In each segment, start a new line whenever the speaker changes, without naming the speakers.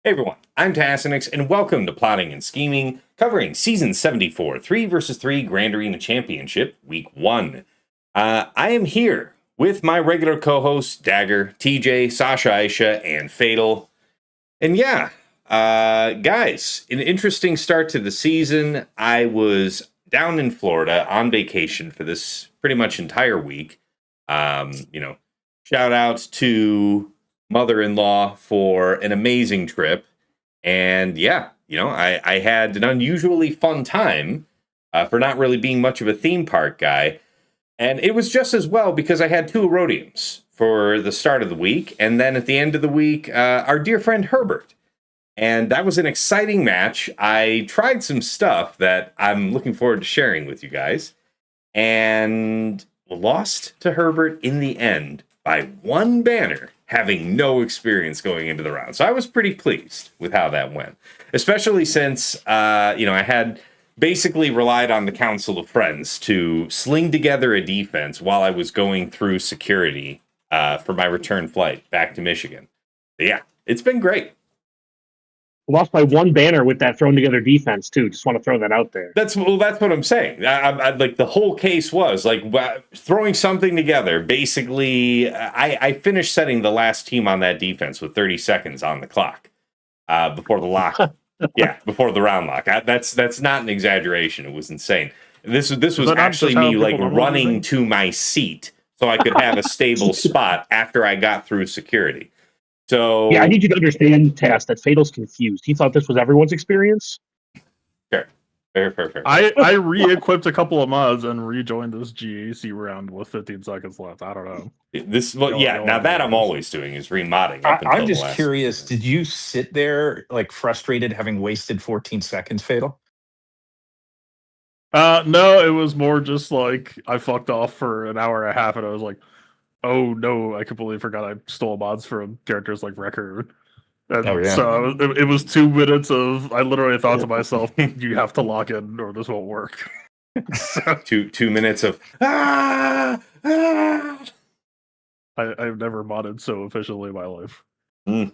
Hey everyone, I'm Tassenix, and welcome to Plotting and Scheming, covering Season 74, 3 versus 3 Grand Arena Championship, Week 1. I am here with my regular co-hosts, Dagger, TJ, Sasha Aisha, and Fatal. And guys, an interesting start to the season. I was down in Florida on vacation for this pretty much entire week. Shout out to mother-in-law for an amazing trip. And I had an unusually fun time for not really being much of a theme park guy. And it was just as well because I had two Erodiums for the start of the week. And then at the end of the week, our dear friend Herbert. And that was an exciting match. I tried some stuff that I'm looking forward to sharing with you guys. And lost to Herbert in the end by one banner, having no experience going into the round. So I was pretty pleased with how that went, especially since, I had basically relied on the Council of Friends to sling together a defense while I was going through security for my return flight back to Michigan. But yeah, it's been great.
Lost by one banner with that thrown together defense too. Just want to throw that out there.
That's what I'm saying. I like the whole case was like throwing something together. Basically, I finished setting the last team on that defense with 30 seconds on the clock before the lock. Before the round lock. That's not an exaggeration. It was insane. This was actually me like running to my seat so I could have a stable spot after I got through security. So
yeah, I need you to understand, Tass, that Fatal's confused. He thought this was everyone's experience.
Fair.
I re-equipped a couple of mods and rejoined this GAC round with 15 seconds left. I don't know.
Now that I'm always doing is remodding.
I'm just curious. Did you sit there like frustrated, having wasted 14 seconds, Fatal?
No, it was more just like I fucked off for an hour and a half, and I was like, oh no, I completely forgot I stole mods from characters like Record. And so it was 2 minutes of, I literally thought to myself, you have to log in or this won't work.
So, two minutes of, I've
never modded so efficiently in my life.
Mm.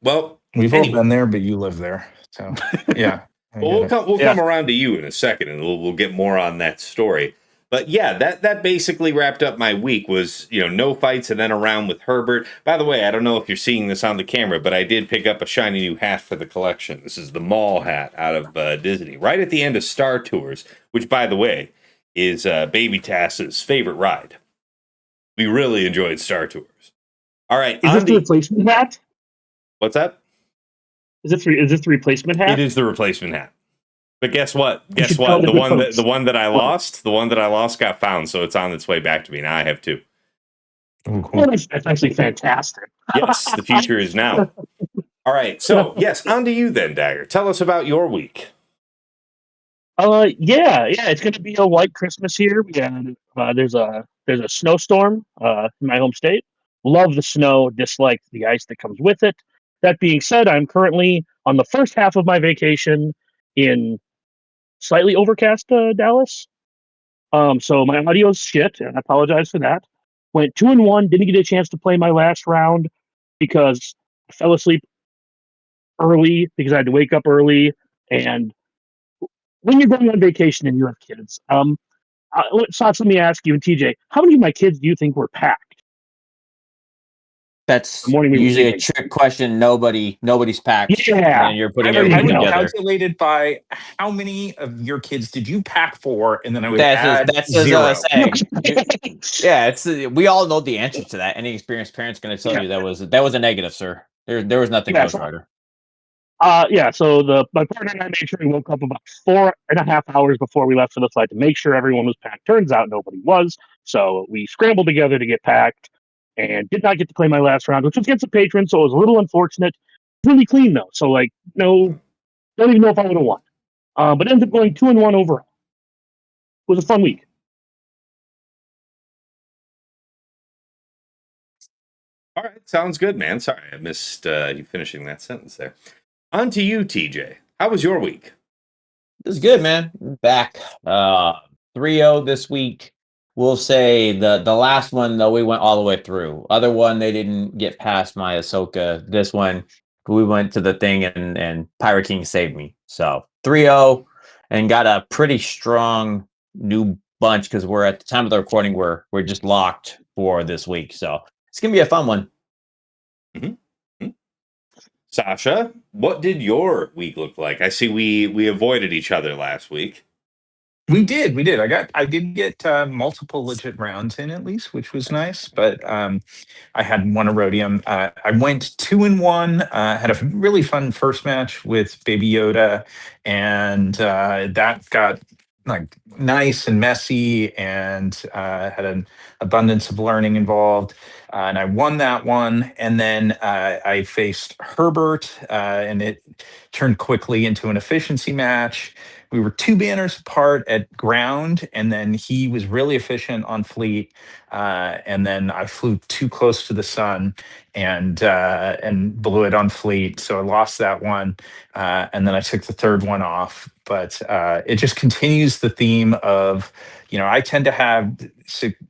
Well,
we've all been there, but you live there. So, yeah.
We'll come around to you in a second, and we'll get more on that story. But yeah, that basically wrapped up my week. Was no fights and then a round with Herbert. By the way, I don't know if you're seeing this on the camera, but I did pick up a shiny new hat for the collection. This is the mall hat out of Disney, right at the end of Star Tours, which, by the way, is Baby Tass's favorite ride. We really enjoyed Star Tours. All right,
is this the replacement hat?
What's that?
Is this the replacement hat?
It is the replacement hat. But guess what? The one that I lost got found, so it's on its way back to me. Now I have two.
Oh, cool. That's actually fantastic.
Yes, the future is now. All right, so yes, on to you then, Dagger. Tell us about your week.
It's going to be a white Christmas here. We had there's a snowstorm in my home state. Love the snow, dislike the ice that comes with it. That being said, I'm currently on the first half of my vacation in slightly overcast Dallas. So my audio's shit, and I apologize for that. Went 2-1, didn't get a chance to play my last round because I fell asleep early because I had to wake up early. And when you're going on vacation and you have kids, let me ask you and TJ, how many of my kids do you think were packed?
That's usually a trick question. Nobody's packed.
Yeah,
and you're putting everything together.
Calculated by how many of your kids did you pack for, and then I would
that's
zero.
We all know the answer to that. Any experienced parent's going to tell you that was a negative, sir. There was nothing Ghost Rider.
So my partner and I made sure we woke up about 4.5 hours before we left for the flight to make sure everyone was packed. Turns out nobody was, so we scrambled together to get packed. And did not get to play my last round, which was against a patron, so it was a little unfortunate. Really clean though, so don't even know if I would have won. But ended up going 2-1 overall. It was a fun week.
All right, sounds good, man. Sorry, I missed you finishing that sentence there. On to you, TJ. How was your week?
It was good, man. Back 3-0 this week. We'll say the last one, though, we went all the way through. Other one, they didn't get past my Ahsoka. This one, we went to the thing and Pirate King saved me. So 3-0 and got a pretty strong new bunch because we're at the time of the recording we're just locked for this week. So it's gonna be a fun one.
Mm-hmm. Sasha, what did your week look like? I see we avoided each other last week.
We did. I did get multiple legit rounds in at least, which was nice. But I had one Erodium. I went 2-1. Had a really fun first match with Baby Yoda, and that got like nice and messy, and had an abundance of learning involved. And I won that one. And then I faced Herbert, and it turned quickly into an efficiency match. We were 2 banners apart at ground, and then he was really efficient on fleet. And then I flew too close to the sun and blew it on fleet, so I lost that one. And then I took the third one off. But it just continues the theme of, I tend to have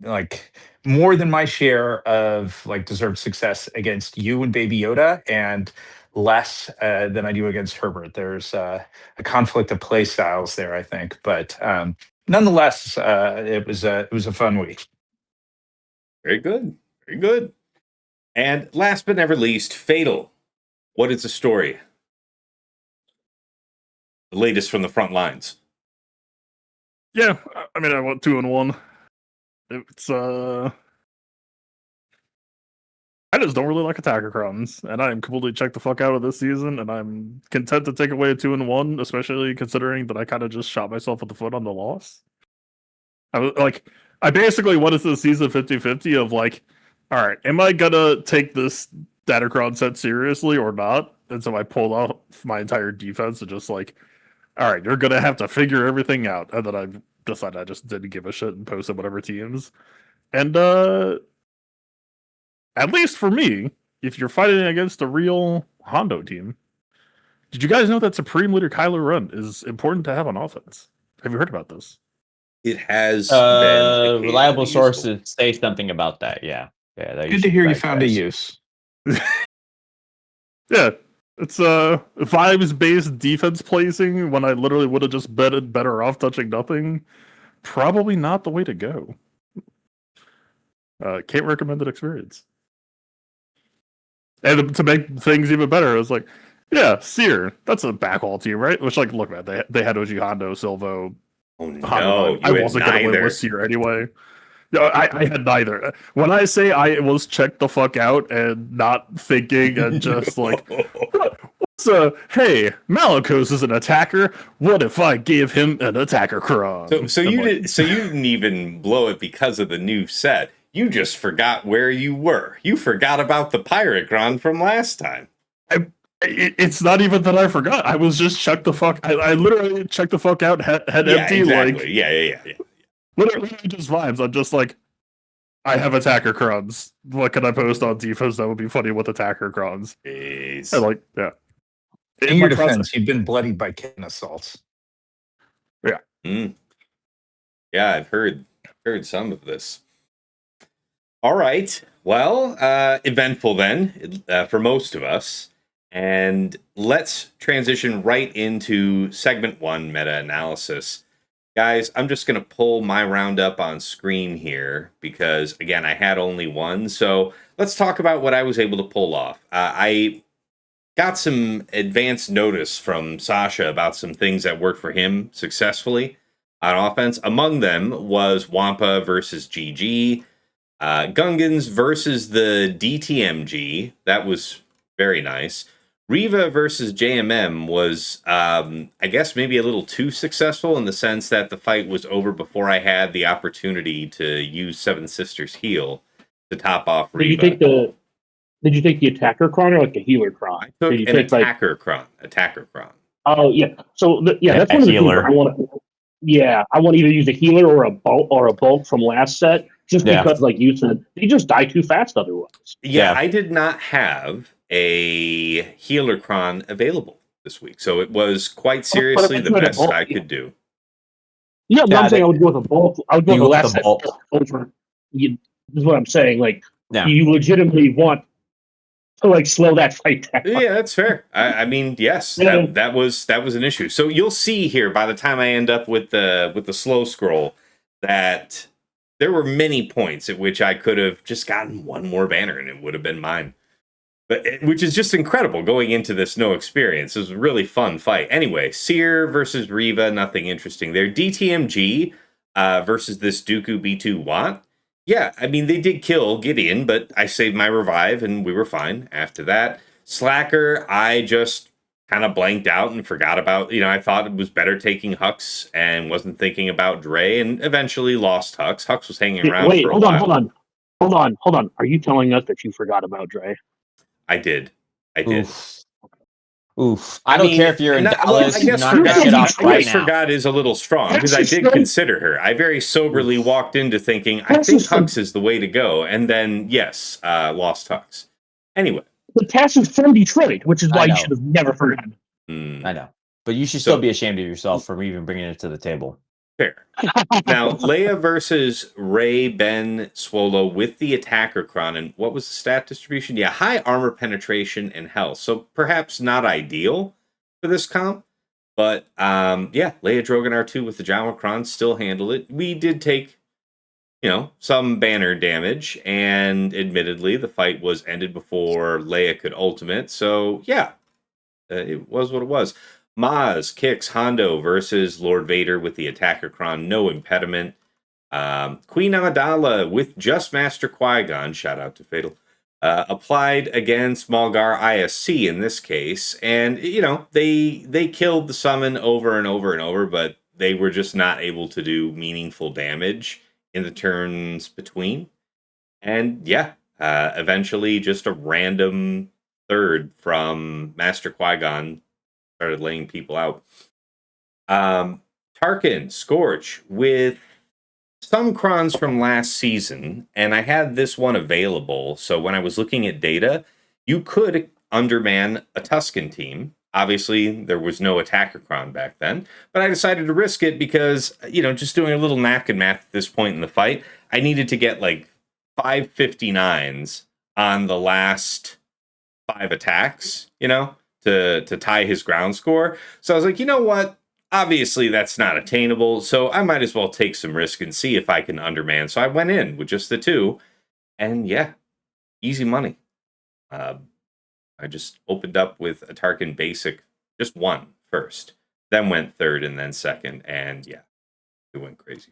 like more than my share of like deserved success against you and Baby Yoda, and less than I do against Herbert. There's a conflict of play styles there, I think. But nonetheless, it was a fun week.
Very good. Very good. And last but never least, Fatal. What is the story? The latest from the front lines.
Yeah, I mean, I went 2-1. It's I just don't really like attacker crowns, and I am completely checked the fuck out of this season, and I'm content to take away a 2-1, especially considering that I kind of just shot myself in the foot on the loss. I basically went into the season 50-50 of like, all right, am I gonna take this Datacron set seriously or not? And so I pulled off my entire defense and just like, all right, you're gonna have to figure everything out. And then I decided I just didn't give a shit and posted whatever teams. And at least for me, if you're fighting against a real Hondo team, did you guys know that Supreme Leader Kylo Ren is important to have on offense? Have you heard about this?
It has been
reliable
useful.
sources say something about that. Yeah.
Good to hear you found a use.
Yeah, it's vibes-based defense placing when I literally would have just betted better off touching nothing. Probably not the way to go. Can't recommend that experience. And to make things even better, I was like, yeah, Seer, that's a backhaul team, right? Which, like, look, man, they had OG Hondo, Silvo.
Oh no,
Hondo. I wasn't going to win with Seer anyway. No, I had neither. When I say I was checked the fuck out and not thinking and just like, hey, Malicos is an attacker. What if I gave him an attacker cron?
So you didn't even blow it because of the new set. You just forgot where you were. You forgot about the pirate cron from last time.
It's not even that I forgot. I was just checked the fuck. I literally checked the fuck out, head empty.
Exactly.
Like
Yeah.
Literally just vibes. I'm just like, I have attacker crons. What can I post on defense that would be funny with attacker crons?
Jeez.
And like, yeah.
In your defense, you've been bloodied by kitten assaults.
Yeah.
Yeah, I've heard some of this. All right. Well, eventful then for most of us. And let's transition right into segment 1, meta-analysis. Guys, I'm just going to pull my roundup on screen here because, again, I had only one. So let's talk about what I was able to pull off. I got some advance notice from Sasha about some things that worked for him successfully on offense. Among them was Wampa versus GG, Gungans versus the DTMG. That was very nice. Riva versus JMM was, I guess, maybe a little too successful in the sense that the fight was over before I had the opportunity to use Seven Sisters heal to top off Riva.
Did you take the attacker cron or like the healer cron?
I took an attacker cron. Attacker cron.
Oh yeah. So that's one of the things I want. Yeah, I want to either use a healer or a bulk from last set, just because, like you said, they just die too fast otherwise.
Yeah, I did not have a healer cron available this week, so it was quite seriously the best I could do.
Yeah, but I'm saying I would go with a bulk. I would go with the last set over. This is what I'm saying. Like, you legitimately want to like slow that fight down.
Yeah, that's fair. I mean, yes,
Yeah.
that was an issue. So you'll see here by the time I end up with the slow scroll that there were many points at which I could have just gotten one more banner and it would have been mine. But which is just incredible going into this no experience. It was a really fun fight. Anyway, Seer versus Riva, nothing interesting there. DTMG versus this Dooku B2 Watt. Yeah, I mean, they did kill Gideon, but I saved my revive and we were fine after that. Slacker, I just kind of blanked out and forgot about, I thought it was better taking Hux and wasn't thinking about Dre and eventually lost Hux. Hux was hanging around for a while.
Hold on. Are you telling us that you forgot about Dre?
I did.
Oof. I don't care if you're in Dallas.
I guess
knock that shit off right now.
forgot is a little strong because I did consider her. I very soberly walked into thinking, I think Hux is the way to go. And then, yes, lost Hux. Anyway.
But Tass is from Detroit, which is why you should have never forgotten.
I know. But you should still be ashamed of yourself for even bringing it to the table.
Fair. Now, Leia versus Rey, Ben, Swolo with the attacker Kron. And what was the stat distribution? Yeah, high armor penetration and health. So perhaps not ideal for this comp. But yeah, Leia Drogon R2 with the Jawa Kron still handle it. We did take, some banner damage. And admittedly, the fight was ended before Leia could ultimate. So yeah, it was what it was. Maz kicks Hondo versus Lord Vader with the attacker Kron, no impediment. Queen Amidala with just Master Qui-Gon, shout out to Fatal, applied against Malgar ISC in this case. And, they killed the summon over and over and over, but they were just not able to do meaningful damage in the turns between. And yeah, eventually just a random third from Master Qui-Gon started laying people out. Tarkin, Scorch, with some crons from last season, and I had this one available, so when I was looking at data, you could underman a Tusken team. Obviously, there was no attacker cron back then, but I decided to risk it because, just doing a little napkin math at this point in the fight, I needed to get like 559s on the last 5 attacks, to tie his ground score. So I was like, you know what? Obviously, that's not attainable. So I might as well take some risk and see if I can underman. So I went in with just the 2. And yeah, easy money. I just opened up with a Tarkin basic, just 1 first. Then went 3rd and then 2nd. And yeah, it went crazy.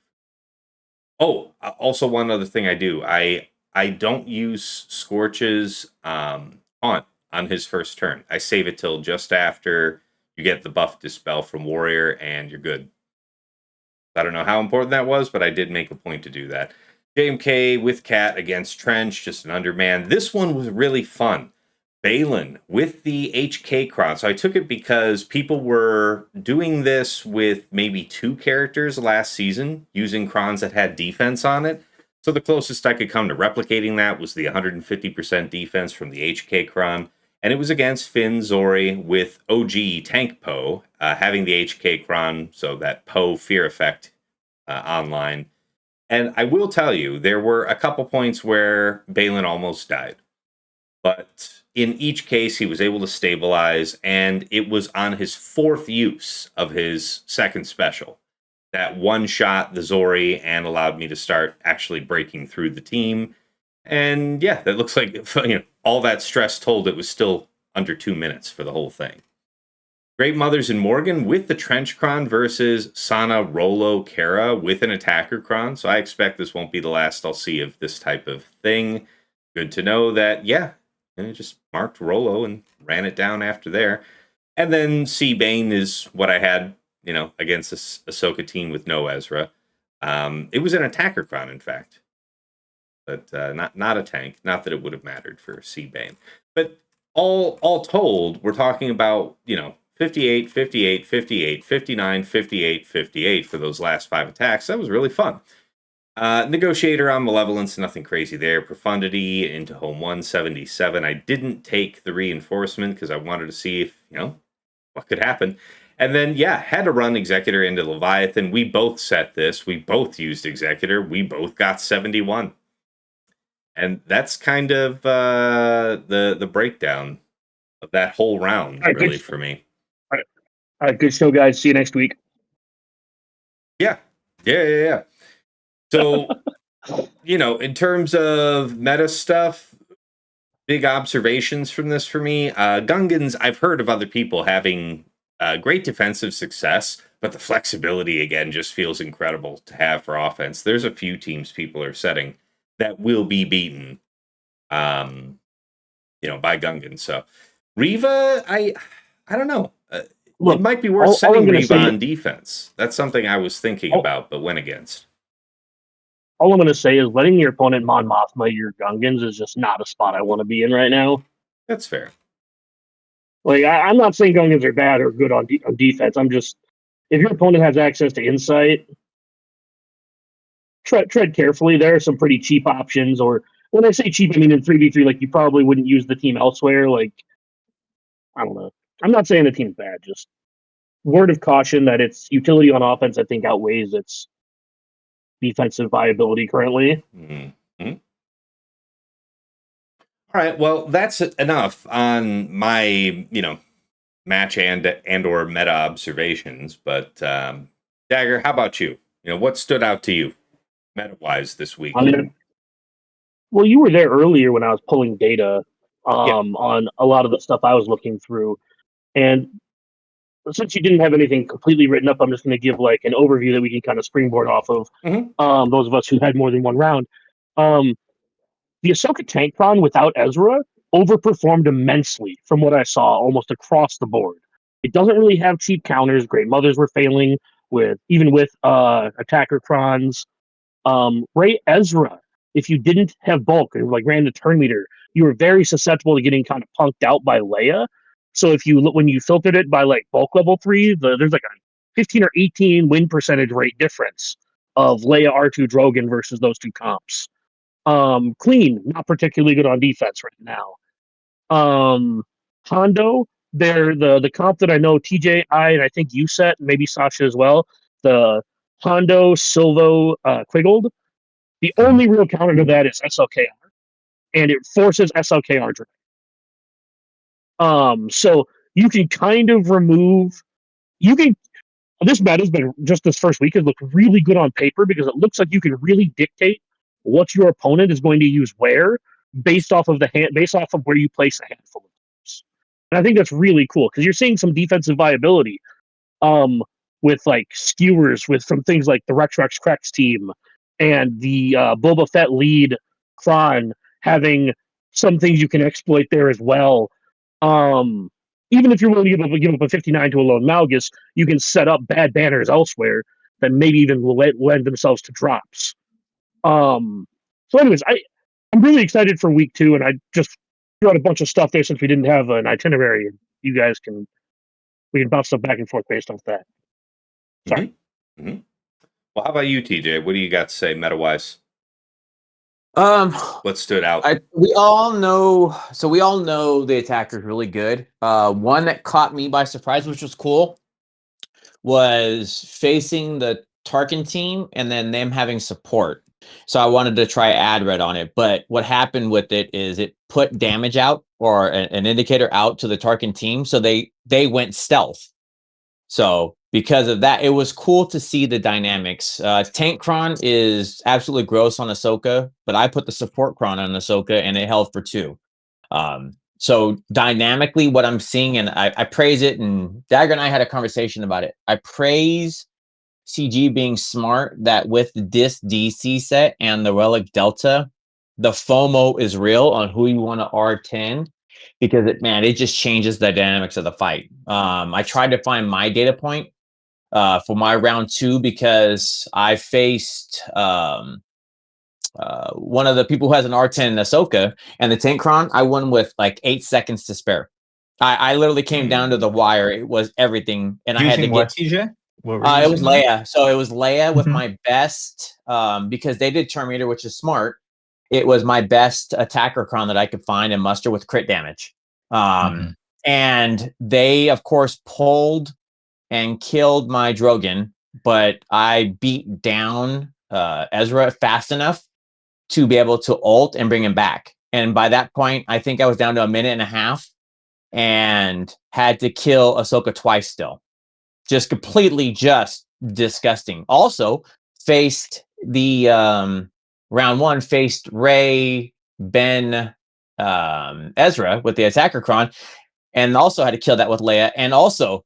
Oh, also one other thing I do. I don't use Scorch's taunt on his first turn. I save it till just after you get the buff dispel from Warrior and you're good. I don't know how important that was, but I did make a point to do that. JMK with Cat against Trench, just an underman. This one was really fun. Balin with the HK Cron. So I took it because people were doing this with maybe 2 characters last season, using Crons that had defense on it. So the closest I could come to replicating that was the 150% defense from the HK Cron. And it was against Finn Zori with OG Tank Poe, having the HK Cron, so that Poe fear effect online. And I will tell you, there were a couple points where Balin almost died. But in each case, he was able to stabilize, and it was on his 4th use of his 2nd special. That one shot the Zori and allowed me to start actually breaking through the team. And yeah, that looks like all that stress told, it was still under 2 minutes for the whole thing. Great Mothers in Morgan with the Trench Cron versus Sana Rolo Kara with an attacker Cron. So I expect this won't be the last I'll see of this type of thing. Good to know that, yeah, I just marked Rolo and ran it down after there. And then C-Bane is what I had, against this Ahsoka team with no Ezra. It was an attacker Cron, in fact. But not a tank. Not that it would have mattered for C-Bane. But all told, we're talking about, 58, 58, 58, 59, 58, 58 for those last 5 attacks. That was really fun. Negotiator on Malevolence, nothing crazy there. Profundity into Home 177. I didn't take the reinforcement because I wanted to see if, what could happen. And then, yeah, had to run Executor into Leviathan. We both set this. We both used Executor. We both got 71. And that's kind of the breakdown of that whole round,
All right,
really,
good.
for me.
All right, good show, guys. See you next week.
Yeah. So, in terms of meta stuff, big observations from this for me. Gungans, I've heard of other people having great defensive success, but the flexibility, again, just feels incredible to have for offense. There's a few teams people are setting that will be beaten, by Gungan. So, Riva, I don't know.
Look,
it might be worth
all I'm
setting
gonna
Riva
say-
on defense. That's something I was thinking
Oh.
about, but went against.
All I'm going to say is letting your opponent Mon Mothma your Gungans is just not a spot I want to be in right now.
That's fair.
Like, I'm not saying Gungans are bad or good on defense. I'm just, if your opponent has access to insight, tread carefully. There are some pretty cheap options, or when I say cheap, I mean in 3v3, like you probably wouldn't use the team elsewhere. Like, I don't know. I'm not saying the team's bad, just word of caution that its utility on offense, I think, outweighs its defensive viability currently.
Mm-hmm. All right, well, that's enough on my, match and or meta observations. But Dagger, how about you? What stood out to you meta-wise this week?
Well, you were there earlier when I was pulling data
Yeah.
on a lot of the stuff I was looking through. And since you didn't have anything completely written up, I'm just going to give like an overview that we can kind of springboard off of.
Mhm.
Those of us who had more than one round. The Ahsoka Tankron without Ezra overperformed immensely from what I saw almost across the board. It doesn't really have cheap counters. Great Mothers were failing with attacker crons. Ray Ezra, if you didn't have bulk or like ran the turn meter, you were very susceptible to getting kind of punked out by Leia. So if you when you filtered it by like bulk level 3, there's like a 15 or 18 win percentage rate difference of Leia R2 Drogon versus those two comps. Clean, not particularly good on defense right now. Hondo, they're the comp that I know TJ, and I think you set, maybe Sasha as well. The Hondo, Silvo, Quiggled. The only real counter to that is SLKR, and it forces SLKR drain. So you can kind of remove. You can. This meta has been just this first week has looked really good on paper because it looks like you can really dictate what your opponent is going to use where based off of where you place a handful of those. And I think that's really cool because you're seeing some defensive viability with like skewers from things like the Rex Crex team and the Boba Fett lead Kron having some things you can exploit there as well. Even if you're willing to give up a 59 to a lone Malgus, you can set up bad banners elsewhere that maybe even will lend themselves to drops. So anyways, I'm really excited for week 2, and I just threw out a bunch of stuff there since we didn't have an itinerary. You guys we can bounce stuff back and forth based off that. Sorry.
Mm-hmm. Mm-hmm. Well, how about you, TJ? What do you got to say meta-wise? What stood out?
We all know the attacker's really good. One that caught me by surprise, which was cool, was facing the Tarkin team and then them having support. So I wanted to try ad red on it, but what happened with it is it put damage out or an indicator out to the Tarkin team, so they went stealth. So because of that, it was cool to see the dynamics. Tank Cron is absolutely gross on Ahsoka, but I put the support Cron on Ahsoka and it held for 2. So dynamically, what I'm seeing, and I praise it, and Dagger and I had a conversation about it. I praise CG being smart that with this DC set and the Relic Delta, the FOMO is real on who you want to R10 because it just changes the dynamics of the fight. I tried to find my data point for my round 2 because I faced one of the people who has an R10 in Ahsoka and the Tankron. I won with like 8 seconds to spare. I literally came down to the wire. It was everything, and
Using
I had to
what,
get.
TJ? What were
It was Leia. So it was Leia with
Mhm.
my best, because they did Terminator, which is smart. It was my best attacker cron that I could find and muster with crit damage. And they, of course, pulled and killed my Drogon, but I beat down Ezra fast enough to be able to ult and bring him back. And by that point, I think I was down to a minute and a half and had to kill Ahsoka twice still. Just completely just disgusting. Also, faced the round one, faced Rey, Ben, Ezra with the attacker cron, and also had to kill that with Leia. And also,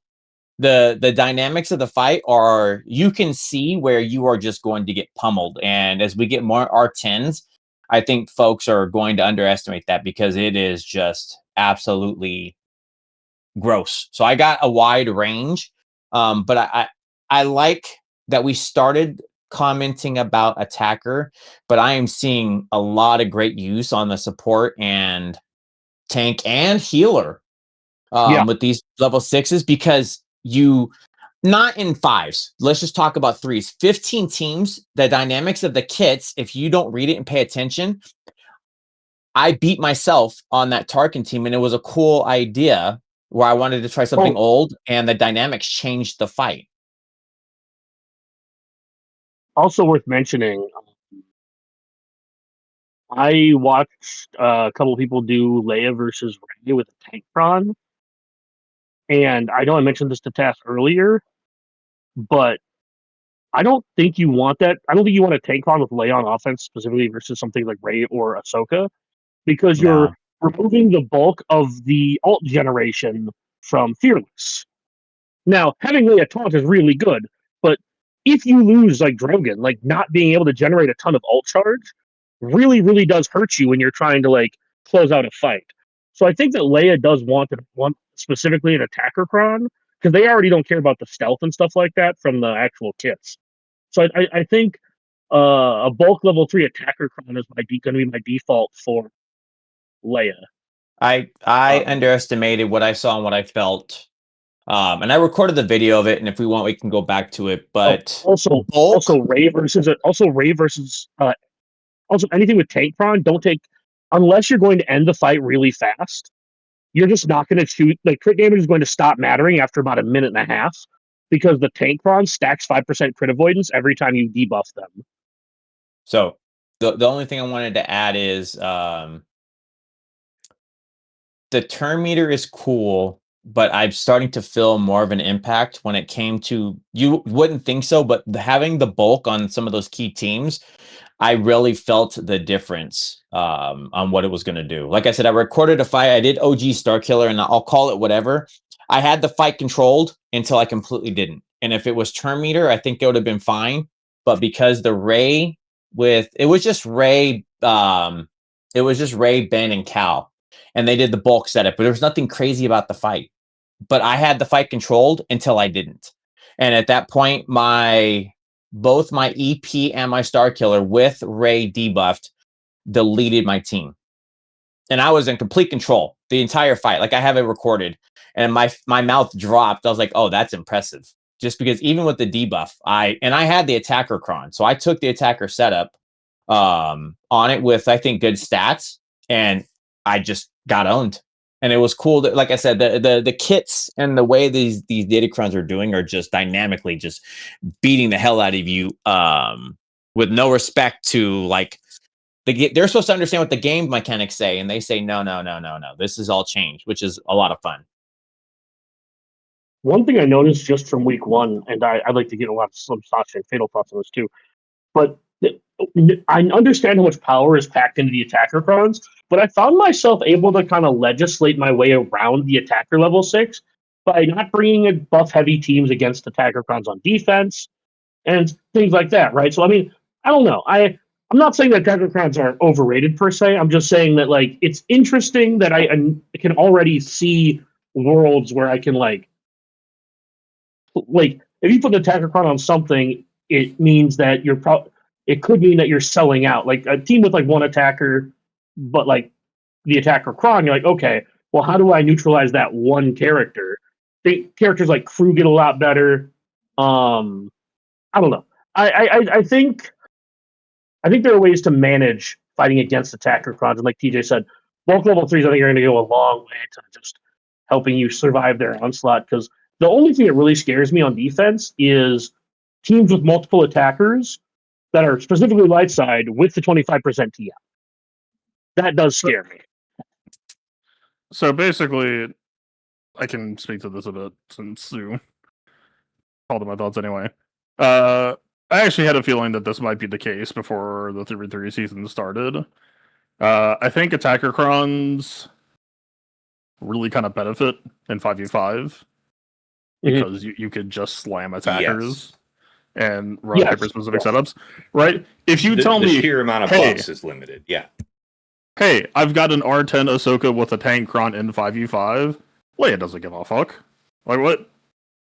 the dynamics of the fight are, you can see where you are just going to get pummeled. And as we get more R10s, I think folks are going to underestimate that because it is just absolutely gross. So I got a wide range, but I like that we started commenting about attacker, but I am seeing a lot of great use on the support and tank and healer
Yeah.
with these level 6s, because you, not in 5s, let's just talk about 3s. 15 teams, the dynamics of the kits, if you don't read it and pay attention, I beat myself on that Tarkin team, and it was a cool idea where I wanted to try something old, and the dynamics changed the fight.
Also worth mentioning, I watched a couple of people do Leia versus Rey with a tank prawn, and I know I mentioned this to Tass earlier, but I don't think you want that. I don't think you want a tank prawn with Leia on offense specifically versus something like Rey or Ahsoka, because you're
No.
removing the bulk of the alt generation from Fearless. Now, having Leia taunt is really good, but if you lose like Drogon, like not being able to generate a ton of alt charge really, really does hurt you when you're trying to like close out a fight. So I think that Leia does want specifically an attacker cron, because they already don't care about the stealth and stuff like that from the actual kits. So I think a bulk level 3 attacker cron is going to be my default for Leia.
I underestimated what I saw and what I felt. And I recorded the video of it, and if we want, we can go back to it. But
also Rey versus also anything with tank prawn, don't take, unless you're going to end the fight really fast. You're just not going to shoot. Like, crit damage is going to stop mattering after about a minute and a half, because the tank prawn stacks 5% crit avoidance every time you debuff them.
So the only thing I wanted to add is the turn meter is cool, but I'm starting to feel more of an impact when it came to, you wouldn't think so, but having the bulk on some of those key teams, I really felt the difference on what it was going to do. Like I said, I recorded a fight. I did OG Star Killer, and I'll call it whatever. I had the fight controlled until I completely didn't. And if it was turn meter, I think it would have been fine. But because the Rey it was just Rey, Ben, and Cal, and they did the bulk setup, but there was nothing crazy about the fight. But I had the fight controlled until I didn't. And at that point, both my EP and my Star Killer with Rey debuffed deleted my team. And I was in complete control the entire fight. Like, I have it recorded, and my mouth dropped. I was like, oh, that's impressive. Just because even with the debuff, I had the attacker cron. So I took the attacker setup on it with, I think, good stats, and I just got owned. And it was cool that, like I said, the kits and the way these datacrons are doing are just dynamically just beating the hell out of you, with no respect to, like, they're supposed to understand what the game mechanics say, and they say no. This is all changed, which is a lot of fun.
One thing I noticed just from week one, and I'd like to get a lot of some Sasha and Fatal thoughts on this too, but I understand how much power is packed into the attacker crons, but I found myself able to kind of legislate my way around the attacker level 6 by not bringing in buff heavy teams against attacker crons on defense and things like that, right? So, I mean, I don't know. I'm not saying that attacker crons are overrated per se. I'm just saying that, like, it's interesting that I can already see worlds where I can, like if you put an attacker cron on something, it means that it could mean that you're selling out. Like, a team with like one attacker, but like the attacker cron, you're like, okay, well, how do I neutralize that one character? Characters like crew get a lot better. I don't know. I think there are ways to manage fighting against attacker crons, and like TJ said, bulk level 3s I think are going to go a long way to just helping you survive their onslaught, because the only thing that really scares me on defense is teams with multiple attackers that are specifically light side with the 25% TM. That does scare me.
So basically, I can speak to this a bit since you called it my thoughts anyway. I actually had a feeling that this might be the case before the 3v3 season started. I think attacker crons really kind of benefit in 5v5 because you could just slam attackers and run hyper-specific setups, right? If you tell me
the sheer amount of buffs is limited,
hey, I've got an R10 Ahsoka with a tank cron in 5v5, Leia doesn't give a fuck. Like, what?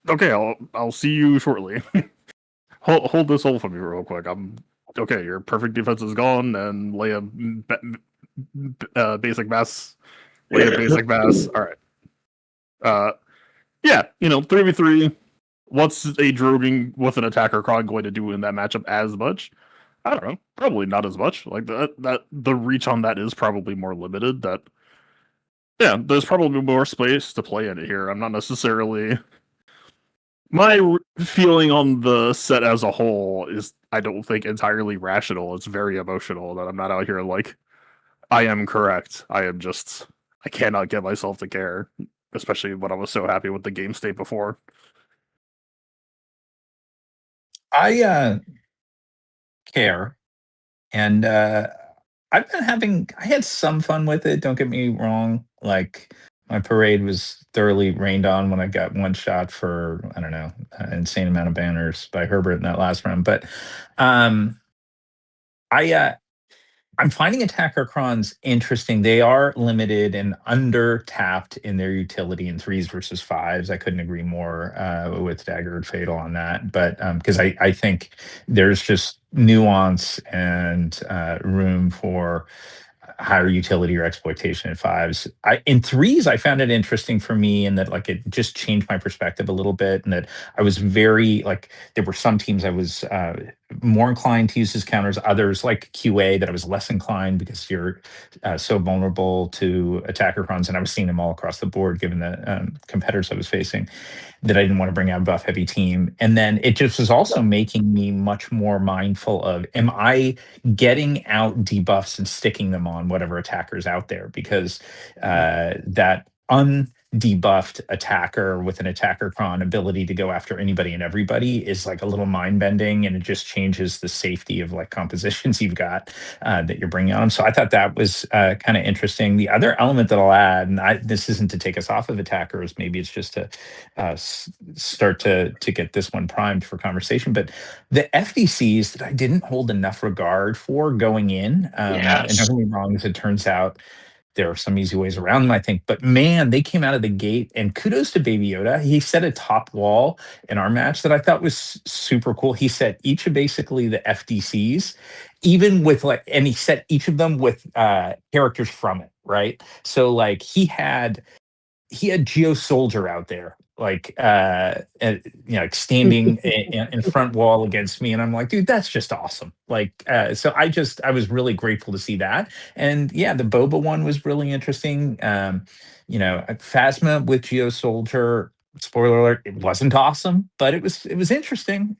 Okay, I'll see you shortly. hold this hold for me real quick. Okay, your perfect defense is gone, and Leia basic mass. Leia basic mass. All right. Yeah, 3v3. What's a Drogon with an attacker cron going to do in that matchup as much? I don't know. Probably not as much. Like that the reach on that is probably more limited. There's probably more space to play in it here. I'm not necessarily. My feeling on the set as a whole is I don't think entirely rational. It's very emotional that I'm not out here like I am correct. I cannot get myself to care, especially when I was so happy with the game state before.
I care, and I had some fun with it. Don't get me wrong. Like my parade was thoroughly rained on when I got one shot for I don't know an insane amount of banners by Herbert in that last round. But I'm finding attacker crons interesting. They are limited and under tapped in their utility in 3s versus 5s. I couldn't agree more with Dagger and Fatal on that. But because I think there's just nuance and room for higher utility or exploitation in 5s. In 3s, I found it interesting for me in that like it just changed my perspective a little bit, and that I was very like there were some teams I was more inclined to use as counters, others like QA that I was less inclined because you're so vulnerable to attacker crons, and I was seeing them all across the board given the competitors I was facing, that I didn't want to bring out a buff heavy team. And then it just was also making me much more mindful of, am I getting out debuffs and sticking them on whatever attackers out there? Because that undebuffed attacker with an attacker cron ability to go after anybody and everybody is like a little mind bending, and it just changes the safety of like compositions you've got that you're bringing on. So I thought that was kind of interesting. The other element that I'll add, and this isn't to take us off of attackers, maybe it's just to start to get this one primed for conversation, but the FDCs that I didn't hold enough regard for going in, and don't get me wrong, as it turns out, there are some easy ways around them, I think. But man, they came out of the gate, and kudos to Baby Yoda. He set a top wall in our match that I thought was super cool. He set each of basically the FDCs, even with and he set each of them with characters from it, right? So like he had Geo Soldier out there, like standing in front wall against me, and I'm like, dude, that's just awesome. Like, so I was really grateful to see that, and yeah, the Boba one was really interesting. Phasma with Geo Soldier. Spoiler alert: it wasn't awesome, but it was interesting.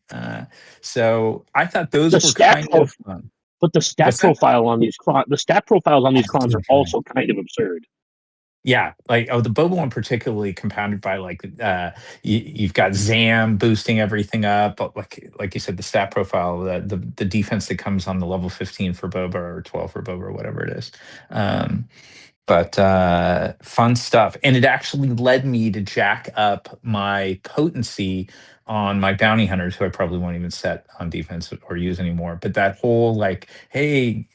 So I thought those were kind of fun.
But the stat profile on these the stat profiles on these crons are also kind of absurd.
Yeah, like the Boba one particularly compounded by like you've got Zam boosting everything up, but like you said, the stat profile, the defense that comes on the level 15 for Boba or 12 for Boba or whatever it is. But fun stuff, and it actually led me to jack up my potency on my bounty hunters, who I probably won't even set on defense or use anymore. But that whole like, hey,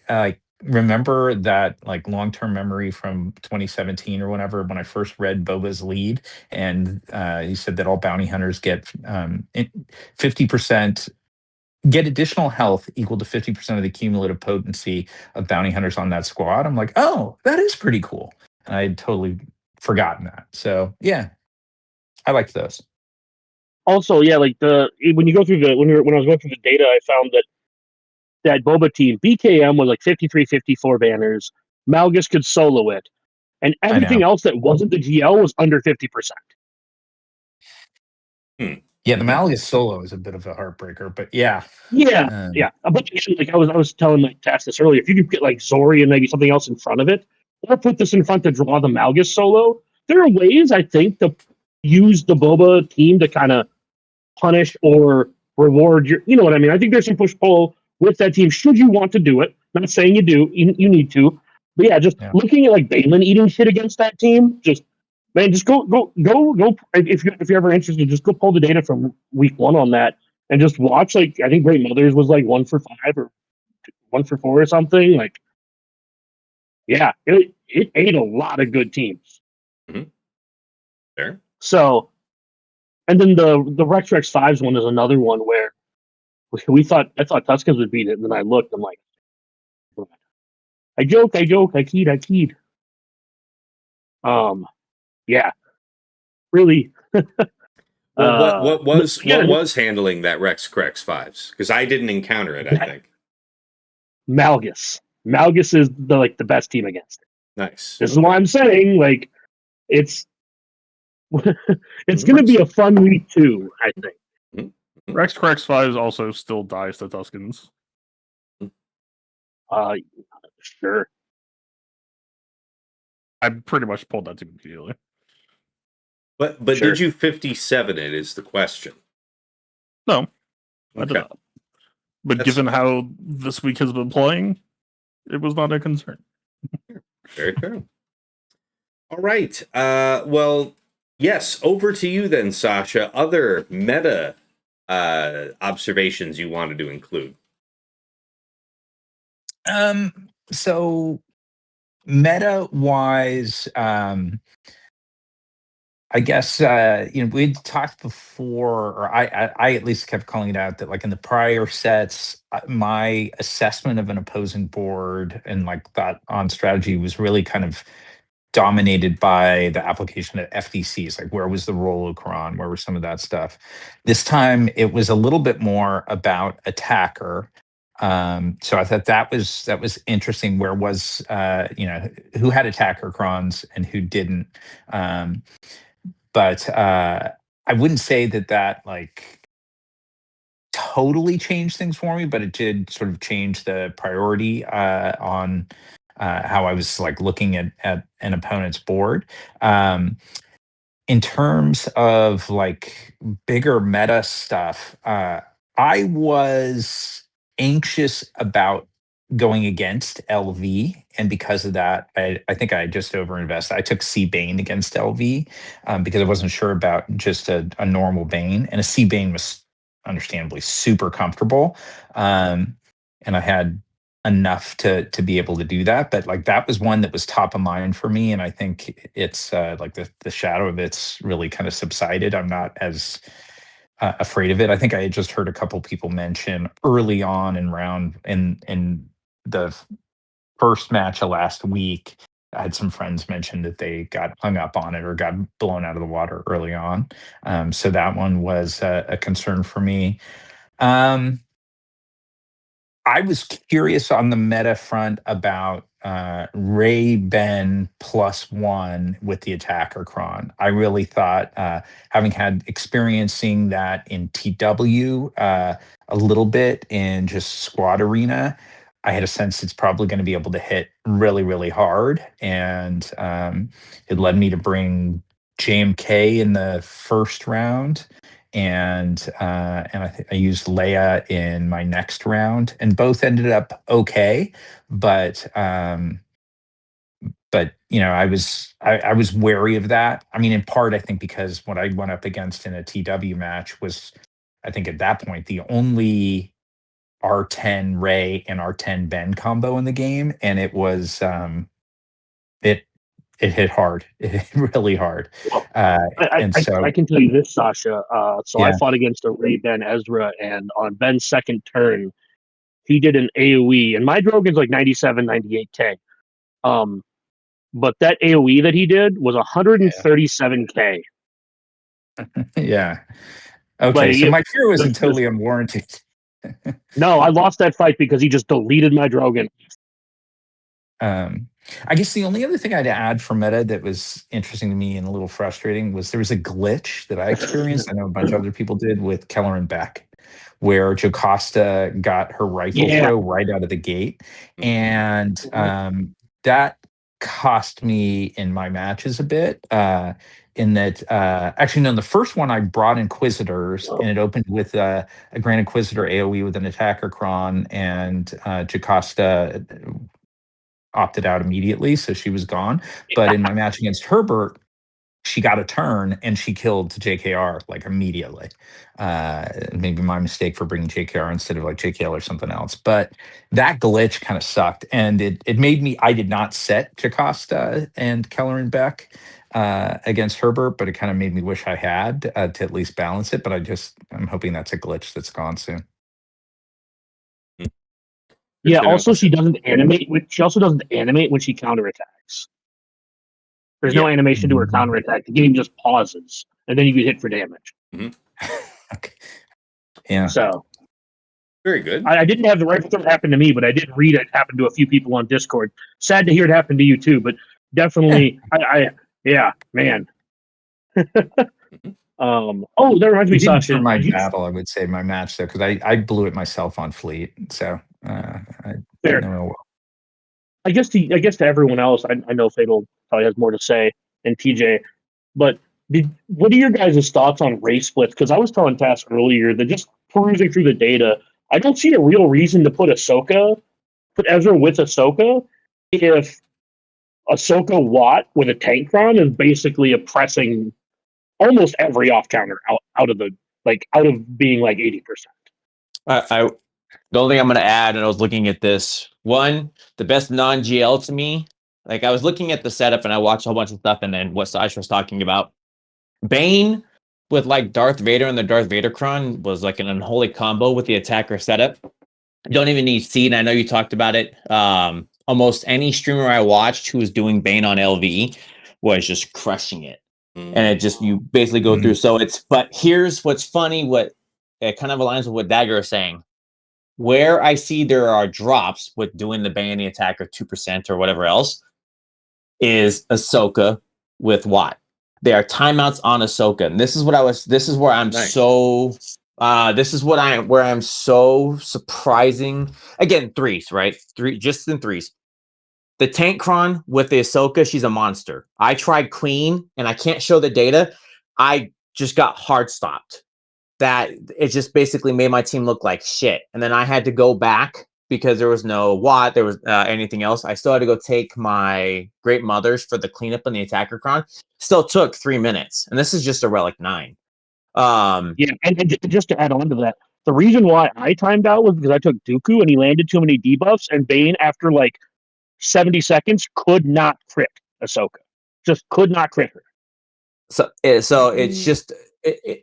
remember that like long-term memory from 2017 or whenever when I first read Boba's lead, and he said that all bounty hunters get 50% get additional health equal to 50% of the cumulative potency of bounty hunters on that squad. I'm like, oh, that is pretty cool. And I had totally forgotten that. So yeah, I liked those.
Also, yeah, like when you go through when I was going through the data, I found that Boba team, BKM was like 53, 54 banners. Malgus could solo it. And everything else that wasn't the GL was under 50%.
Yeah, the Malaga solo is a bit of a heartbreaker, but yeah.
Yeah. But like I was telling like Tass this earlier, if you could get like Zori and maybe something else in front of it, or put this in front to draw the Malgus solo, there are ways I think to use the Boba team to kind of punish or reward your. You know what I mean? I think there's some push pull with that team. Should you want to do it? Not saying you do. You need to. But yeah, just looking at like Balin eating shit against that team, just go. If you're ever interested, just go pull the data from week 1 on that and just watch. Like I think Great Mothers was like 1 for 5 or 1 for 4 or something. Like, yeah, it ate a lot of good teams.
Fair.
So, and then the Rex 5s one is another one where I thought Tuskens would beat it, and then I looked. I'm like, I joke, I keyed. Yeah, really.
Well, what
yeah,
was handling that Rex Crex 5s? Because I didn't encounter it. I think
Malgus. Malgus is the best team against it.
Nice.
This is why I'm saying like it's it's going to be a fun week 2. I think.
Rex Crex 5 also still dies to Tuskens.
Sure.
I pretty much pulled that team immediately.
But
Sure.
Did you 57 it is the question?
No, I did not. But given how this week has been playing, it was not a concern.
Very fair. All right. Well, yes, over to you then, Sasha. Other meta observations you wanted to include?
So meta-wise, I guess we'd talked before, or I at least kept calling it out that like in the prior sets, my assessment of an opposing board and like thought on strategy was really kind of dominated by the application of FDCs, like where was the Rolocron, where was some of that stuff. This time it was a little bit more about attacker. So I thought that was interesting. Where was who had attacker crons and who didn't. But I wouldn't say that like totally changed things for me, but it did sort of change the priority on how I was like looking at an opponent's board. In terms of like bigger meta stuff, I was anxious about going against LV, and because of that, I think I just overinvested. I took C Bane against LV because I wasn't sure about just a normal Bane, and a C Bane was understandably super comfortable, and I had enough to be able to do that. But like that was one that was top of mind for me, and I think it's like the shadow of it's really kind of subsided. I'm not as afraid of it. I think I had just heard a couple people mention early on in the first match of last week. I had some friends mention that they got hung up on it or got blown out of the water early on. So that one was a concern for me. I was curious on the meta front about Ray Ben +1 with the attacker cron. I really thought, having had experiencing that in TW a little bit in just squad arena, I had a sense it's probably going to be able to hit really, really hard. And it led me to bring JMK in the first round. And I used Leia in my next round, and both ended up okay. But I was wary of that. I mean, in part, I think because what I went up against in a TW match was, I think at that point, the only R10 Ray and R10 Ben combo in the game, and it was it hit hard. It hit really hard.
I can tell you this, Sasha. So I
Yeah.
fought against a Ray Ben Ezra, and on Ben's second turn, he did an AoE, and my Drogon's like 97, 98k. But that AoE that he did was 137k.
Yeah. Okay, so my fear wasn't totally unwarranted.
No, I lost that fight because he just deleted my Drogon.
I guess the only other thing I'd add for meta that was interesting to me and a little frustrating was there was a glitch that I experienced. I know a bunch of other people did with Keller and Beck, where Jocasta got her rifle
Yeah.
throw right out of the gate. And that cost me in my matches a bit. In that, actually, no, the first one I brought Inquisitors and it opened with a Grand Inquisitor AoE with an attacker cron, and Jocasta opted out immediately, so she was gone. But in my match against Herbert, she got a turn and she killed JKR like immediately. Maybe my mistake for bringing JKR instead of like JKL or something else. But that glitch kind of sucked, and it made me. I did not set Jocasta and Keller and Beck against Herbert, but it kind of made me wish I had to at least balance it. But I'm hoping that's a glitch that's gone soon.
Yeah. Also, she doesn't animate. She also doesn't animate when she counterattacks. There's no animation to her counterattack. The game just pauses, and then you get hit for damage.
Okay. Yeah.
So
very good.
I didn't have the rifle throw happen to me, but I did read it happened to a few people on Discord. Sad to hear it happen to you too, but definitely, yeah, man. Oh, that reminds me, Sasha.
For my battle, I would say my match though, because I blew it myself on Fleet. So I know well.
I guess to everyone else, I know Fatal probably has more to say than TJ, but what are your guys' thoughts on race splits? Because I was telling Tass earlier that just perusing through the data, I don't see a real reason to put Ezra with Ahsoka if Ahsoka Watt with a tank run is basically oppressing almost every off counter out of being like 80%.
The only thing I'm going to add, and I was looking at this, one, the best non-GL to me, like I was looking at the setup and I watched a whole bunch of stuff, and then what Sasha was talking about, Bane with like Darth Vader and the Darth Vader Cron was like an unholy combo with the attacker setup. You don't even need seed. I know you talked about it. Almost any streamer I watched who was doing Bane on LV was just crushing it. And it just, you basically go through. So but here's what's funny, what it kind of aligns with what Dagger is saying. Where I see there are drops with doing the Bane the attacker 2% or whatever else is Ahsoka with Watt. There are timeouts on Ahsoka. And this is where I'm where I'm so surprising. Again, threes, right? Just in threes. The tank cron with the Ahsoka, she's a monster. I tried Queen and I can't show the data. I just got hard stopped. That it just basically made my team look like shit. And then I had to go back because there was no Watt, there was anything else. I still had to go take my Great Mothers for the cleanup on the attacker cron. Still took 3 minutes. And this is just a Relic 9.
Yeah, and just to add on to that, the reason why I timed out was because I took Dooku and he landed too many debuffs, and Bane, after like 70 seconds, could not crit Ahsoka. Just could not crit her.
So it's just,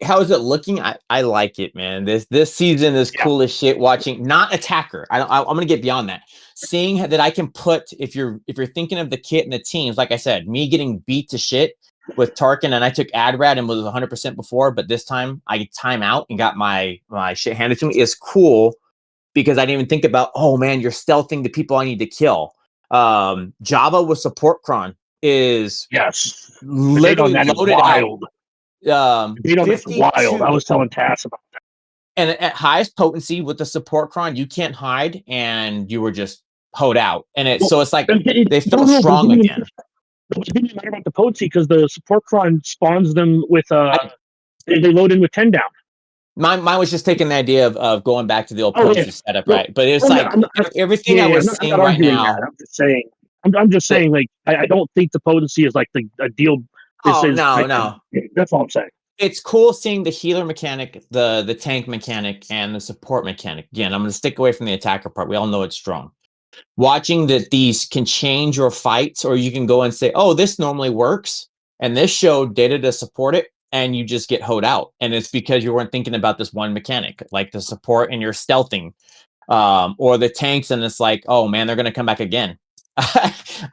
how is it looking? I like it, man. This season is cool as shit. Watching not attacker. I'm gonna get beyond that. Seeing that I can put, if you're thinking of the kit and the teams, like I said, me getting beat to shit with Tarkin, and I took Adrad and was 100% before, but this time I time out and got my shit handed to me, is cool because I didn't even think about, oh man, you're stealthing the people I need to kill. Jabba with support cron is literally loaded
wild.
out. 52,
wild. I was telling Tass about that.
And at highest potency with the support cron, you can't hide, and you were just hoed out. And so it's like they feel strong again.
It didn't matter about the potency because the support cron spawns them with they load in with 10 down.
Mine was just taking the idea of going back to the old potency setup, right? But it's everything I was seeing right now.
I'm just saying. I'm just saying, like, I don't think the potency is like a deal.
No.
That's all I'm saying.
It's cool seeing the healer mechanic, the tank mechanic, and the support mechanic. Again, I'm going to stick away from the attacker part. We all know it's strong. Watching that these can change your fights, or you can go and say, oh, this normally works, and this showed data to support it, and you just get hoed out. And it's because you weren't thinking about this one mechanic, like the support and your stealthing, or the tanks, and it's like, oh man, they're going to come back again.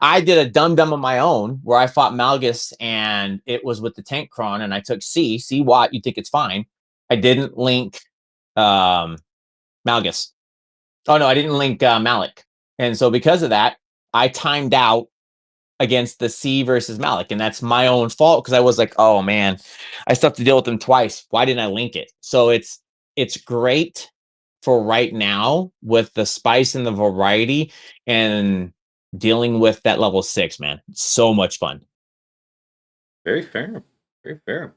I did a dumb of my own where I fought Malgus, and it was with the tank cron, and I took C Watt. You think it's fine? I didn't link Malgus. Oh no, I didn't link Malik, and so because of that, I timed out against the C versus Malik, and that's my own fault because I was like, oh man, I still have to deal with them twice. Why didn't I link it? So it's great for right now with the spice and the variety and dealing with that level 6, man. So much fun.
Very fair. Very fair.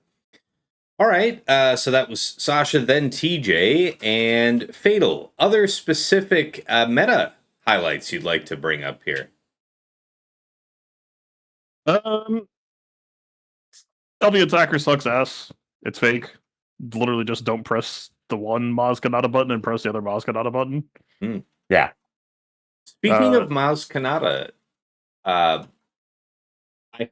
All right. So that was Sasha, then TJ, and Fatal. Other specific meta highlights you'd like to bring up here?
LV attacker sucks ass. It's fake. Literally just don't press the one Maz Kanata button and press the other Maz Kanata button.
Yeah.
Speaking of Maz Kanata, I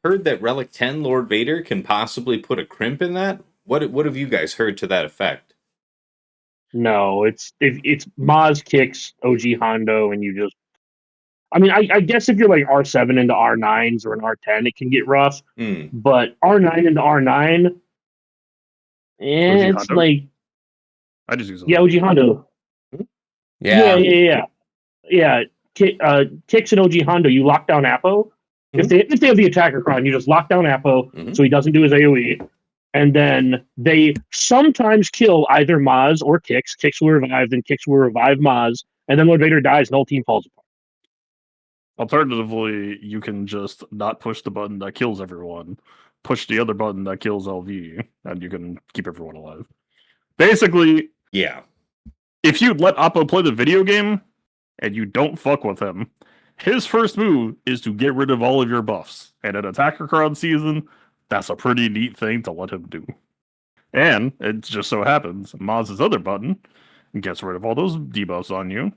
heard that Relic 10 Lord Vader can possibly put a crimp in that. What have you guys heard to that effect?
No, it's Maz kicks OG Hondo, and you just. I mean, I guess if you're like R7 into R9s or an R10, it can get rough. But R9 into R9, it's
Hondo?
like
I just use it.
OG Hondo. Yeah. Kicks and OG Hondo, you lock down Apo. If they have the attacker cron, you just lock down Apo so he doesn't do his AoE. And then they sometimes kill either Maz or Kix. Kix will revive, then Kix will revive Maz, and then Lord Vader dies and the whole team falls apart.
Alternatively, you can just not push the button that kills everyone, push the other button that kills LV, and you can keep everyone alive. Basically,
yeah.
If you let Oppo play the video game and you don't fuck with him, his first move is to get rid of all of your buffs. And in Attacker Cron season, that's a pretty neat thing to let him do. And it just so happens, Maz's other button gets rid of all those debuffs on you,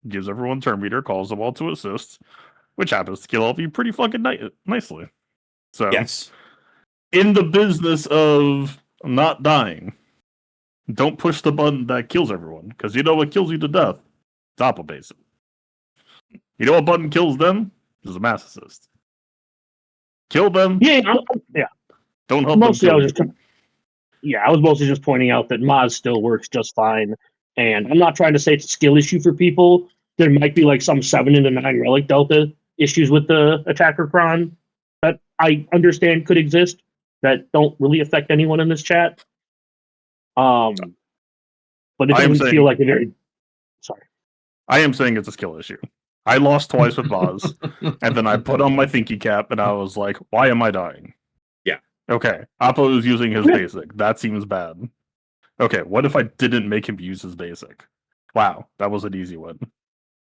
gives everyone turn meter, calls them all to assist, which happens to kill LV pretty fucking nicely. So,
yes.
In the business of not dying, don't push the button that kills everyone, because you know what kills you to death? Doppel basic. You know what button kills them? Is a mass assist. Kill them.
Yeah.
Don't help
mostly
them.
I was mostly just pointing out that Maz still works just fine. And I'm not trying to say it's a skill issue for people. There might be like some 7 into 9 Relic Delta issues with the attacker cron that I understand could exist that don't really affect anyone in this chat. But it doesn't feel like a very... Sorry.
I am saying it's a skill issue. I lost twice with Maz, and then I put on my thinky cap, and I was like, why am I dying?
Yeah.
Okay, Oppo is using his basic. That seems bad. Okay, what if I didn't make him use his basic? Wow, that was an easy one.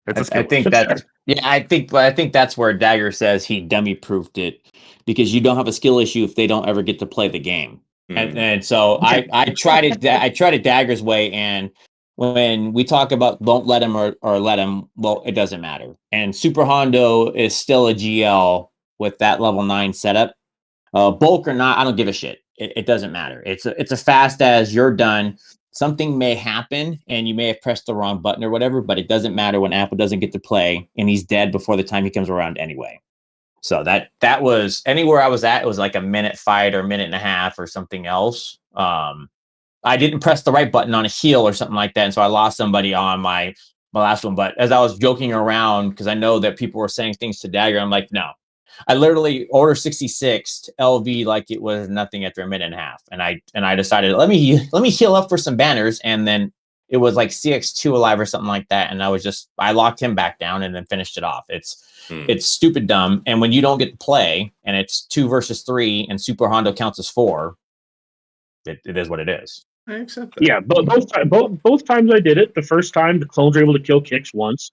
It's a skill
issue. I think that's where Dagger says he dummy proofed it, because you don't have a skill issue if they don't ever get to play the game. And so I tried it Dagger's way, and when we talk about don't let him or let him, well, it doesn't matter. And Super Hondo is still a GL with that level 9 setup. Bulk or not, I don't give a shit. It doesn't matter. It's a fast as you're done. Something may happen and you may have pressed the wrong button or whatever, but it doesn't matter when Apple doesn't get to play and he's dead before the time he comes around anyway. So that was anywhere I was at. It was like a minute fight or a minute and a half or something else. I didn't press the right button on a heal or something like that, and so I lost somebody on my last one. But as I was joking around, because I know that people were saying things to Dagger, I'm like, no. I literally order 66 LV like it was nothing after a minute and a half, and I decided let me heal up for some banners, and then it was like CX2 alive or something like that, and I locked him back down and then finished it off. It's stupid dumb, and when you don't get to play and it's 2 versus 3 and Super Hondo counts as 4, it is what it is.
I accept that.
Yeah, but both times I did it. The first time the clones were able to kill Kix once,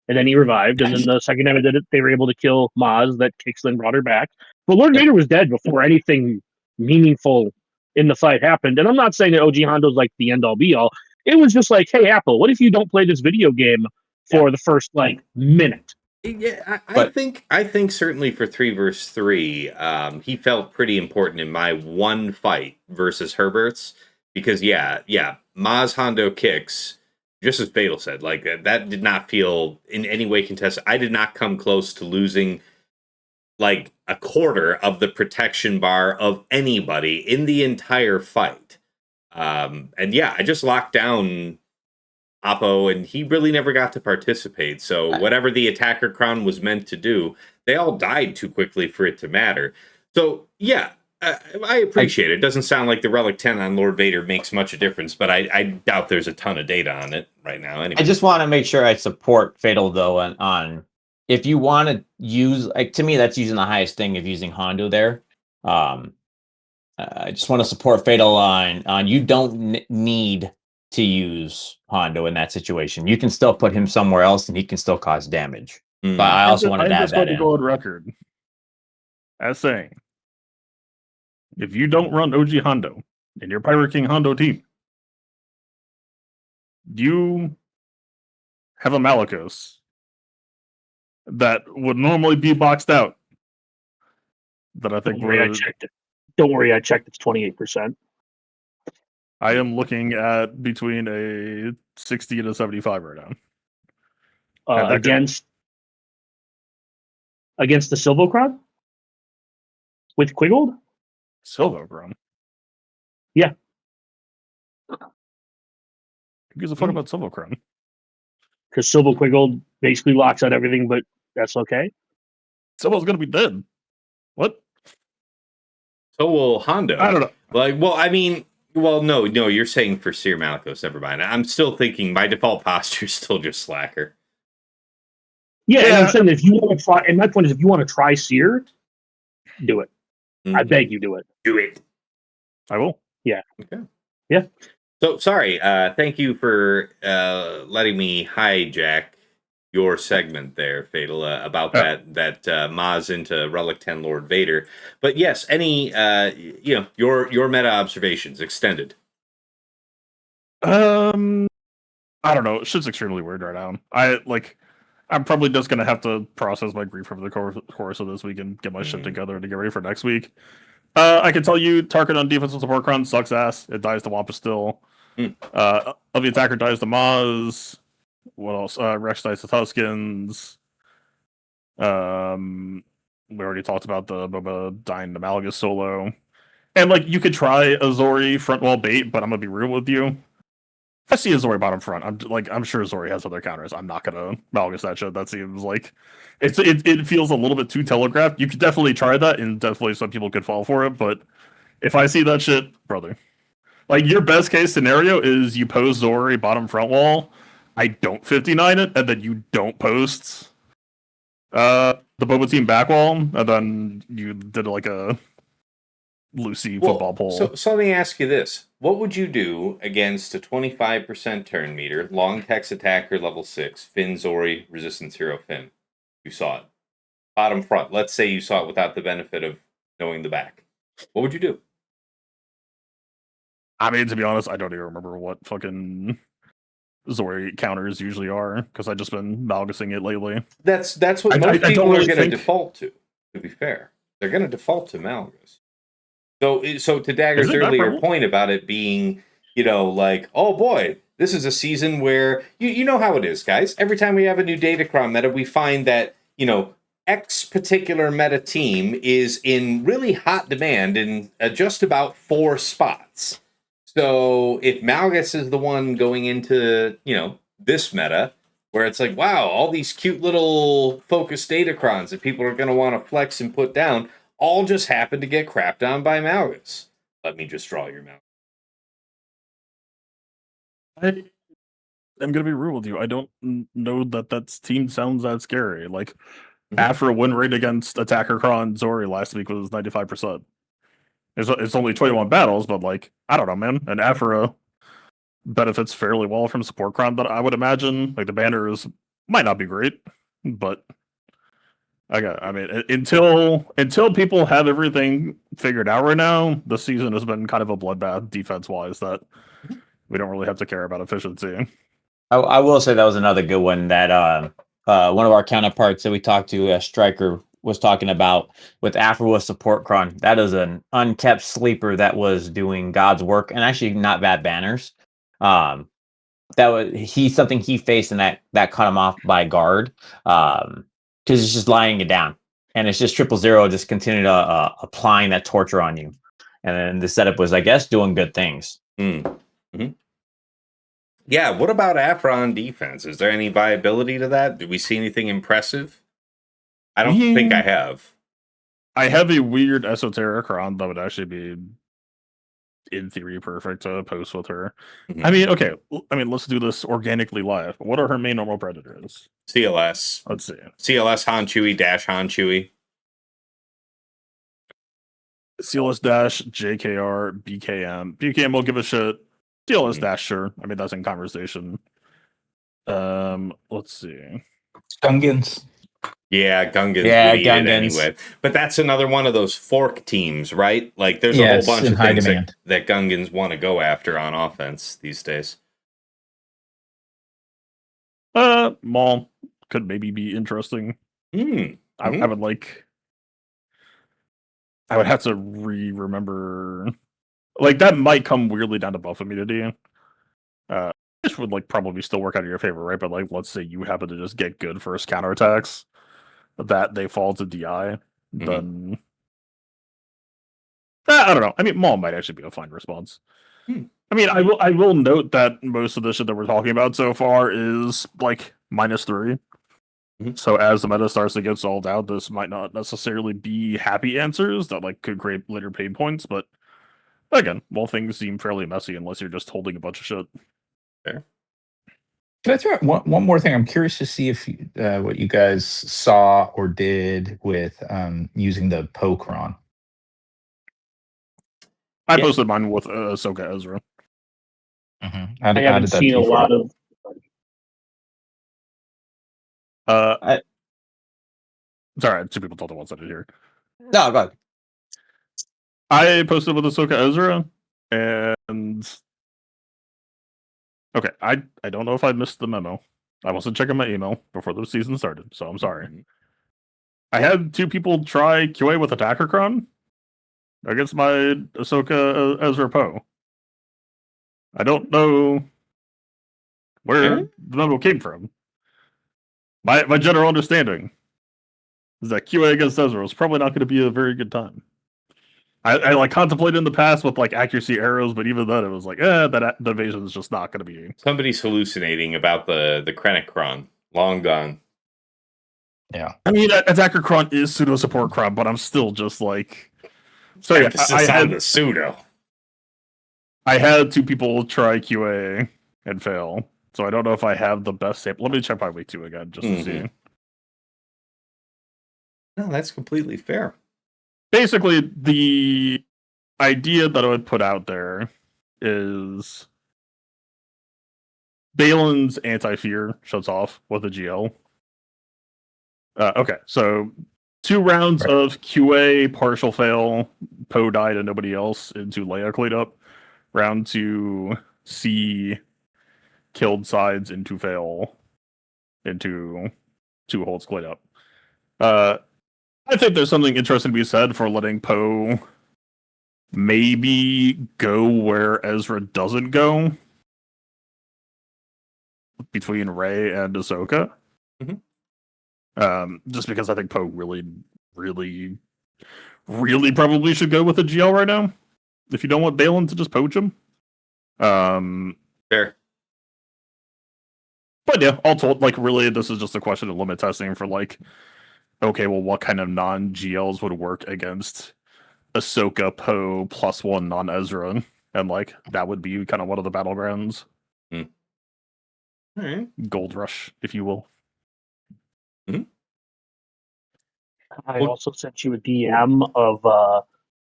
and then he revived. And then the second time I did it, they were able to kill Maz. That Kix then brought her back. But Lord Vader was dead before anything meaningful in the fight happened. And I'm not saying that OG Hondo's like the end all be all. It was just like, hey, Apple, what if you don't play this video game for the first minute?
Yeah, I think certainly for 3 versus 3, he felt pretty important in my one fight versus Herbert's. Because Maz Hondo kicks, just as Fatal said, like that did not feel in any way contested. I did not come close to losing like a quarter of the protection bar of anybody in the entire fight. And I just locked down Oppo, and he really never got to participate. So whatever the attacker crown was meant to do, they all died too quickly for it to matter. So yeah, I appreciate it. It doesn't sound like the Relic 10 on Lord Vader makes much a difference, but I doubt there's a ton of data on it right now. Anyway,
I just want to make sure I support Fatal though on if you want to use, like, to me that's using the highest thing of using Hondo there. I just want to support Fatal on you don't need to use Hondo in that situation. You can still put him somewhere else and he can still cause damage. But I also wanted to
I'm
add
just
that
going to
in.
go on record as saying, if you don't run OG Hondo in your Pirate King Hondo team, you have a Malicos that would normally be boxed out. That I think
Don't worry, I checked it. Don't worry, I checked. It's 28%.
I am looking at between a 60 and a 75 right now.
Against the Silvocron with Quiggold.
Silvocron.
Yeah.
Who gives a fuck about Silvocron?
Because Silvo Quiggold basically locks out everything, but that's okay.
Silvo's gonna be dead. What?
so will Hondo.
I don't know.
Like, well, I mean, well, no, you're saying for Seer Malicos. Never mind. I'm still thinking my default posture is still just Slacker.
Yeah, and I'm saying that if you want to try, and my point is, if you want to try Seer, do it. I beg you, do it.
Do it.
I will.
Yeah.
Okay.
Yeah.
So sorry. Thank you for letting me hijack your segment there, Fatal, about that Maz into Relic 10 Lord Vader. But yes, any your meta observations extended.
I don't know. Shit's extremely weird right now. I'm probably just gonna have to process my grief over the course of this week and get my shit together to get ready for next week. I can tell you, Tarkin on defensive support crown sucks ass. It dies to Wampa still. Of the attacker dies to Maz. What else? Rex dies to Tuskens. We already talked about the Boba dying to Malagus solo. And like you could try a Zori front wall bait, but I'm gonna be real with you. If I see a Zori bottom front, I'm sure Zori has other counters. I'm not gonna Malagus that shit. That seems like it feels a little bit too telegraphed. You could definitely try that, and definitely some people could fall for it. But if I see that shit, brother, like your best case scenario is you post Zori bottom front wall. I don't 59 it, and then you don't post the Boba team back wall, and then you did like a Lucy football poll.
So let me ask you this. What would you do against a 25% turn meter, long text attacker level 6, Finn Zori, resistance hero Finn? You saw it. Bottom front. Let's say you saw it without the benefit of knowing the back. What would you do?
I mean, to be honest, I don't even remember what fucking Zori counters usually are, because I've just been Malgusing it lately.
That's what most people are going to default to be fair. They're going to default to Malgus. So to Dagger's earlier point about it being, like, oh boy, this is a season where you know how it is, guys. Every time we have a new Datacron meta, we find that, X particular meta team is in really hot demand in just about 4 spots. So if Malgus is the one going into, this meta, where it's like, wow, all these cute little focused Datacrons that people are going to want to flex and put down, all just happened to get crapped on by Malgus. Let me just draw your mouth.
I'm going to be real with you. I don't know that team sounds that scary. Like, after a win rate against Attacker Kron Zori last week was 95%. It's only 21 battles, but like, I don't know, man. And Aphra benefits fairly well from support Kron, but I would imagine like the banners might not be great, but until people have everything figured out right now, the season has been kind of a bloodbath defense wise that we don't really have to care about efficiency.
I will say that was another good one that one of our counterparts that we talked to, Striker, was talking about with Afro support cron. That is an unkept sleeper that was doing God's work and actually not bad banners. That was something he faced and that cut him off by guard. Because it's just lying it down, and it's just 000 just continue to applying that torture on you, and then the setup was, I guess, doing good things.
Mm-hmm. Yeah, what about Aphra on defense? Is there any viability to that? Did we see anything impressive? I don't think I have.
I have a weird esotericron that would actually be, in theory, perfect to post with her.
Mhm.
I mean, okay. I mean, let's do this organically live. What are her main normal predators?
CLS.
Let's see.
CLS Han Chewy dash Han Chewy.
CLS dash, JKR, BKM. BKM will give a shit. CLS dash, sure. I mean, that's in conversation. Let's see.
Gungans.
Yeah, Gungans
Yeah,
would eat it
Gungans.
anyway. But that's another one of those fork teams, right? Like, there's a
Yeah,
whole
it's
bunch
in
of
high
things
demand.
that Gungans want to go after on offense these days.
Maul could maybe be interesting. I would like. I would have to remember. Like, that might come weirdly down to buff immunity. Which would like probably still work out in your favor, right? But like, let's say you happen to just get good first counterattacks, that they fall to DI, then I don't know. I mean, Maul might actually be a fine response. I mean, I will note that most of the shit that we're talking about so far is like -3. So as the meta starts to get sold out, this might not necessarily be happy answers that like could create later pain points, but again, well, things seem fairly messy unless you're just holding a bunch of shit.
Fair.
Can I throw out one more thing? I'm curious to see if what you guys saw or did with using the Pokron.
I posted mine with Ahsoka Ezra.
How
I haven't
did that
seen a
do for
lot
you?
of.
Sorry, two people told the ones I did here.
No, go ahead.
I posted with Ahsoka Ezra, and okay, I don't know if I missed the memo. I wasn't checking my email before the season started, so I'm sorry. I had two people try QA with Attackercron against my Ahsoka Ezra Poe. I don't know where the memo came from. My general understanding is that QA against Ezra was probably not going to be a very good time. I like contemplated in the past with like accuracy arrows, but even then it was like, that the evasion is just not going to be.
Somebody's hallucinating about the Krennicron. Long gone.
Yeah.
I mean, Attacker Cron is pseudo support Cron, but I'm still just like. So yeah, I had
the pseudo.
I had two people try QA and fail, so I don't know if I have the best sample. Let me check by week 2 again just to see.
No, that's completely fair.
Basically, the idea that I would put out there is Balin's anti-fear shuts off with a GL. Okay, so 2 rounds of QA, partial fail, Poe died and nobody else into Leia cleanup. Round 2, C killed sides into fail, into 2 holds cleanup. I think there's something interesting to be said for letting Poe maybe go where Ezra doesn't go between Rey and Ahsoka. Just because I think Poe really probably should go with a GL right now. If you don't want Balin to just poach him.
Fair.
But yeah, all told, like really this is just a question of limit testing for like, okay, well what kind of non-GLs would work against Ahsoka, Poe, +1 non-Ezra? And like that would be kind of one of the battlegrounds. Gold rush, if you will.
I also sent you a DM of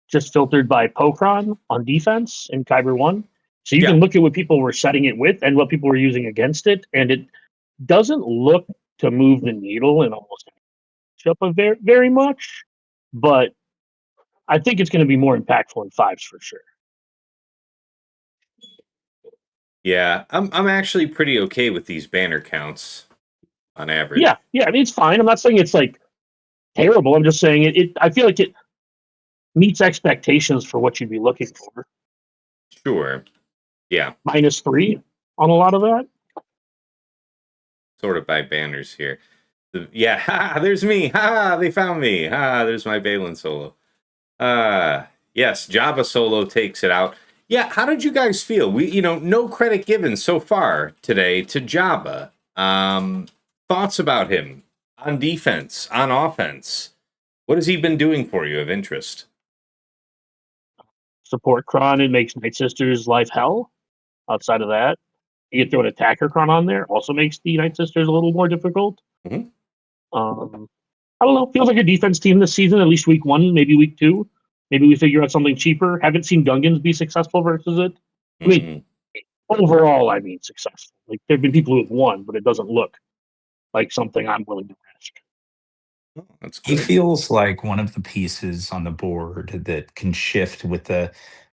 just filtered by Pokron on defense in Kyber 1. So you can look at what people were setting it with and what people were using against it, and it doesn't look to move the needle in almost any very, very much, but I think it's going to be more impactful in 5s for sure.
Yeah, I'm actually pretty okay with these banner counts on average.
Yeah, I mean it's fine. I'm not saying it's like terrible. I'm just saying it I feel like it meets expectations for what you'd be looking for.
Sure. Yeah.
-3 on a lot of that.
Sort of by banners here. Yeah, there's me. They found me. There's my Balin solo. Yes, Jabba solo takes it out. Yeah, how did you guys feel? No credit given so far today to Jabba. Thoughts about him? on defense, on offense. What has he been doing for you of interest?
Support Kron, it makes Night Sisters' life hell. Outside of that, you get throw an attacker Kron on there, also makes the Night Sisters a little more difficult.
Mhm.
I don't know. Feels like a defense team this season, at least week 1, maybe week 2. Maybe we figure out something cheaper. Haven't seen Gungans be successful versus it. I mean, overall, I mean successful. Like, there have been people who have won, but it doesn't look like something I'm willing to risk.
That's
He
good.
feels like one of the pieces on the board that can shift with the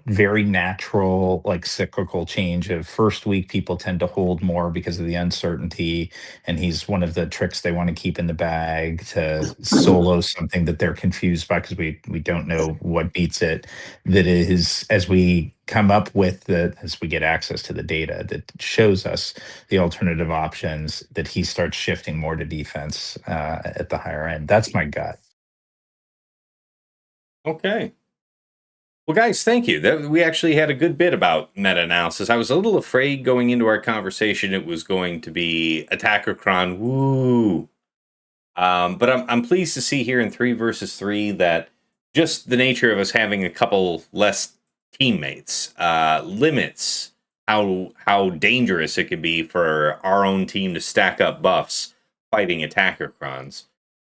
very natural, like cyclical change of first week. People tend to hold more because of the uncertainty, and he's one of the tricks they want to keep in the bag to solo something that they're confused by because we don't know what beats it. That is, as we come up with as we get access to the data that shows us the alternative options, that he starts shifting more to defense at the higher end. That's my gut.
Okay. Well, guys, thank you. We actually had a good bit about meta-analysis. I was a little afraid going into our conversation it was going to be Attacker Kron, woo. But I'm pleased to see here in 3 versus 3 that just the nature of us having a couple less teammates limits how dangerous it could be for our own team to stack up buffs fighting Attacker Krons.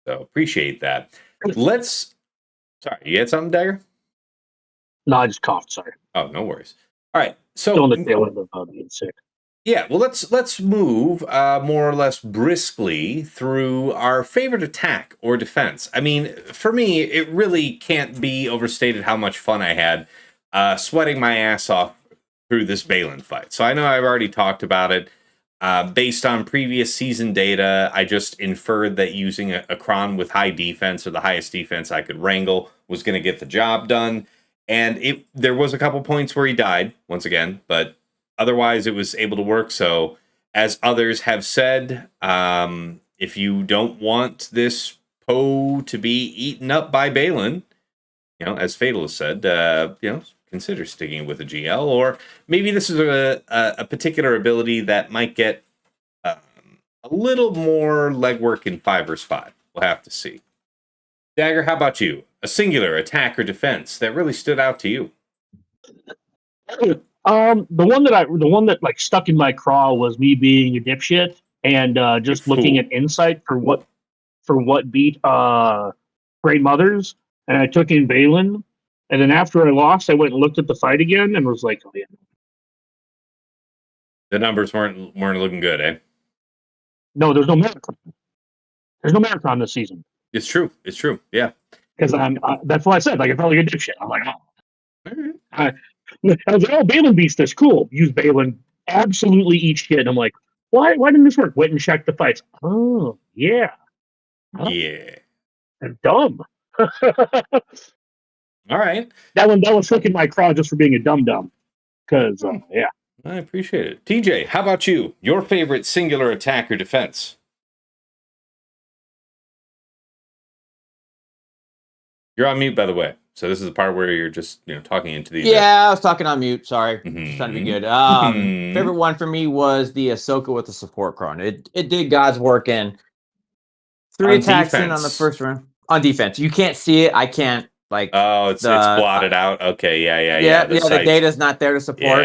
So appreciate that. Sorry, you had something, Dagger?
No, I just coughed. Sorry.
Oh, no worries. All right,
Still
so
on the tail end of being sick.
yeah, well, let's move more or less briskly through our favorite attack or defense. I mean, for me, it really can't be overstated how much fun I had sweating my ass off through this Balin fight. So I know I've already talked about it. Based on previous season data, I just inferred that using a Kron with high defense or the highest defense I could wrangle was going to get the job done. And there was a couple points where he died once again, but otherwise it was able to work. So as others have said, if you don't want this Poe to be eaten up by Balin, as Fatal has said, consider sticking with a GL, or maybe this is a particular ability that might get a little more legwork in 5 vs 5. We'll have to see. Dagger, how about you? A singular attack or defense that really stood out to you?
The one that like stuck in my craw was me being a dipshit and just looking at insight for what beat Great Mothers, and I took in Balin, and then after I lost, I went and looked at the fight again and was like, oh yeah.
The numbers weren't looking good, eh?
No, there's no Marathon. There's no Marathon this season.
It's true. Yeah.
Because that's what I said. Like, I felt like a dipshit. I'm like, oh. I was like, oh, Balin beats this. Cool. Use Balin. Absolutely eat shit. And I'm like, why didn't this work? Went and checked the fights. Oh, yeah.
Yeah.
I'm dumb.
All right.
That one stuck in my craw just for being a dum-dum. Because, yeah.
I appreciate it. TJ, how about you? Your favorite singular attack or defense? You're on mute, by the way. So this is the part where you're just, talking into the...
Yeah, I was talking on mute. Sorry. Just trying to be good. Favorite one for me was the Ahsoka with the support Kron. It did God's work in 3 attacks in on the first round. On defense. You can't see it. I can't, like...
Oh, it's blotted out? Okay, yeah.
The data's not there to support.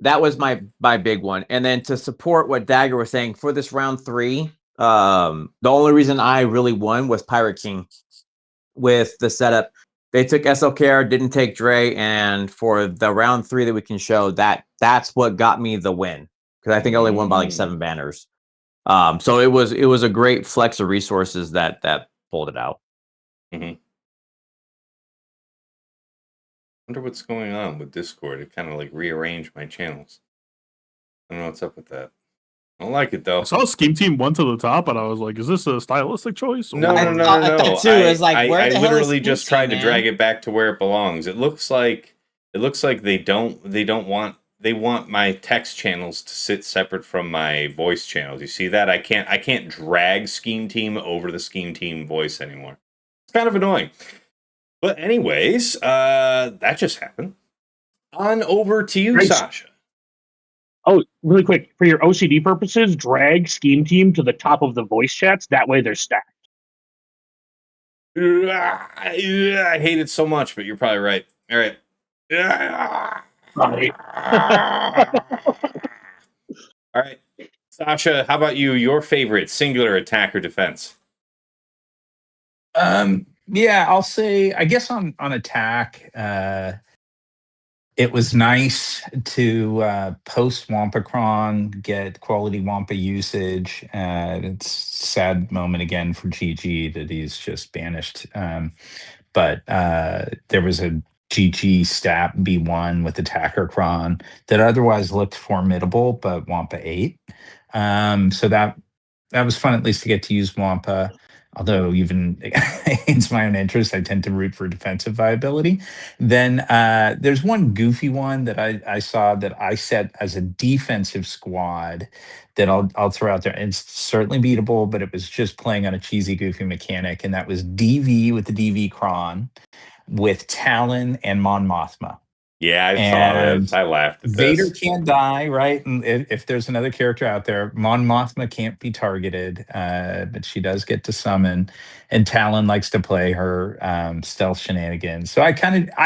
That was my big one. And then to support what Dagger was saying, for this round 3, the only reason I really won was Pirate King with the setup. They took SLKR, didn't take Dre, and for the round 3 that we can show, that's what got me the win. Because I think I only won by like 7 banners. So it was a great flex of resources that pulled it out.
Wonder what's going on with Discord. It kind of like rearranged my channels. I don't know what's up with that. I don't like it though.
I saw Scheme Team 1 to the top, and I was like, "Is this a stylistic choice?"
No.
I thought too. It's like, where the hell is
literally just
Scheme
tried
Team,
to drag it back to where it belongs. It looks like they want my text channels to sit separate from my voice channels. You see that? I can't drag Scheme Team over the Scheme Team voice anymore. It's kind of annoying. But anyways, that just happened. On over to you, Sasha.
Oh, really quick, for your OCD purposes, drag Scheme Team to the top of the voice chats. That way they're stacked.
I hate it so much, but you're probably right. All right.
Right.
All right. Sasha, how about you? Your favorite singular attack or defense?
Yeah, I'll say, I guess on attack, it was nice to post Wampacron, get quality Wampa usage. It's a sad moment again for GG that he's just banished. But there was a GG stat B1 with Attacker Cron that otherwise looked formidable, but Wampa 8. So that was fun at least to get to use Wampa. Although even against my own interest, I tend to root for defensive viability. Then there's one goofy one that I saw that I set as a defensive squad that I'll throw out there. And it's certainly beatable, but it was just playing on a cheesy, goofy mechanic, and that was DV with the DV Cron with Talon and Mon Mothma.
Yeah, I saw
And
this. I laughed at
Vader
this.
can't die, right? And if there's another character out there, Mon Mothma can't be targeted, but she does get to summon. And Talon likes to play her stealth shenanigans. So I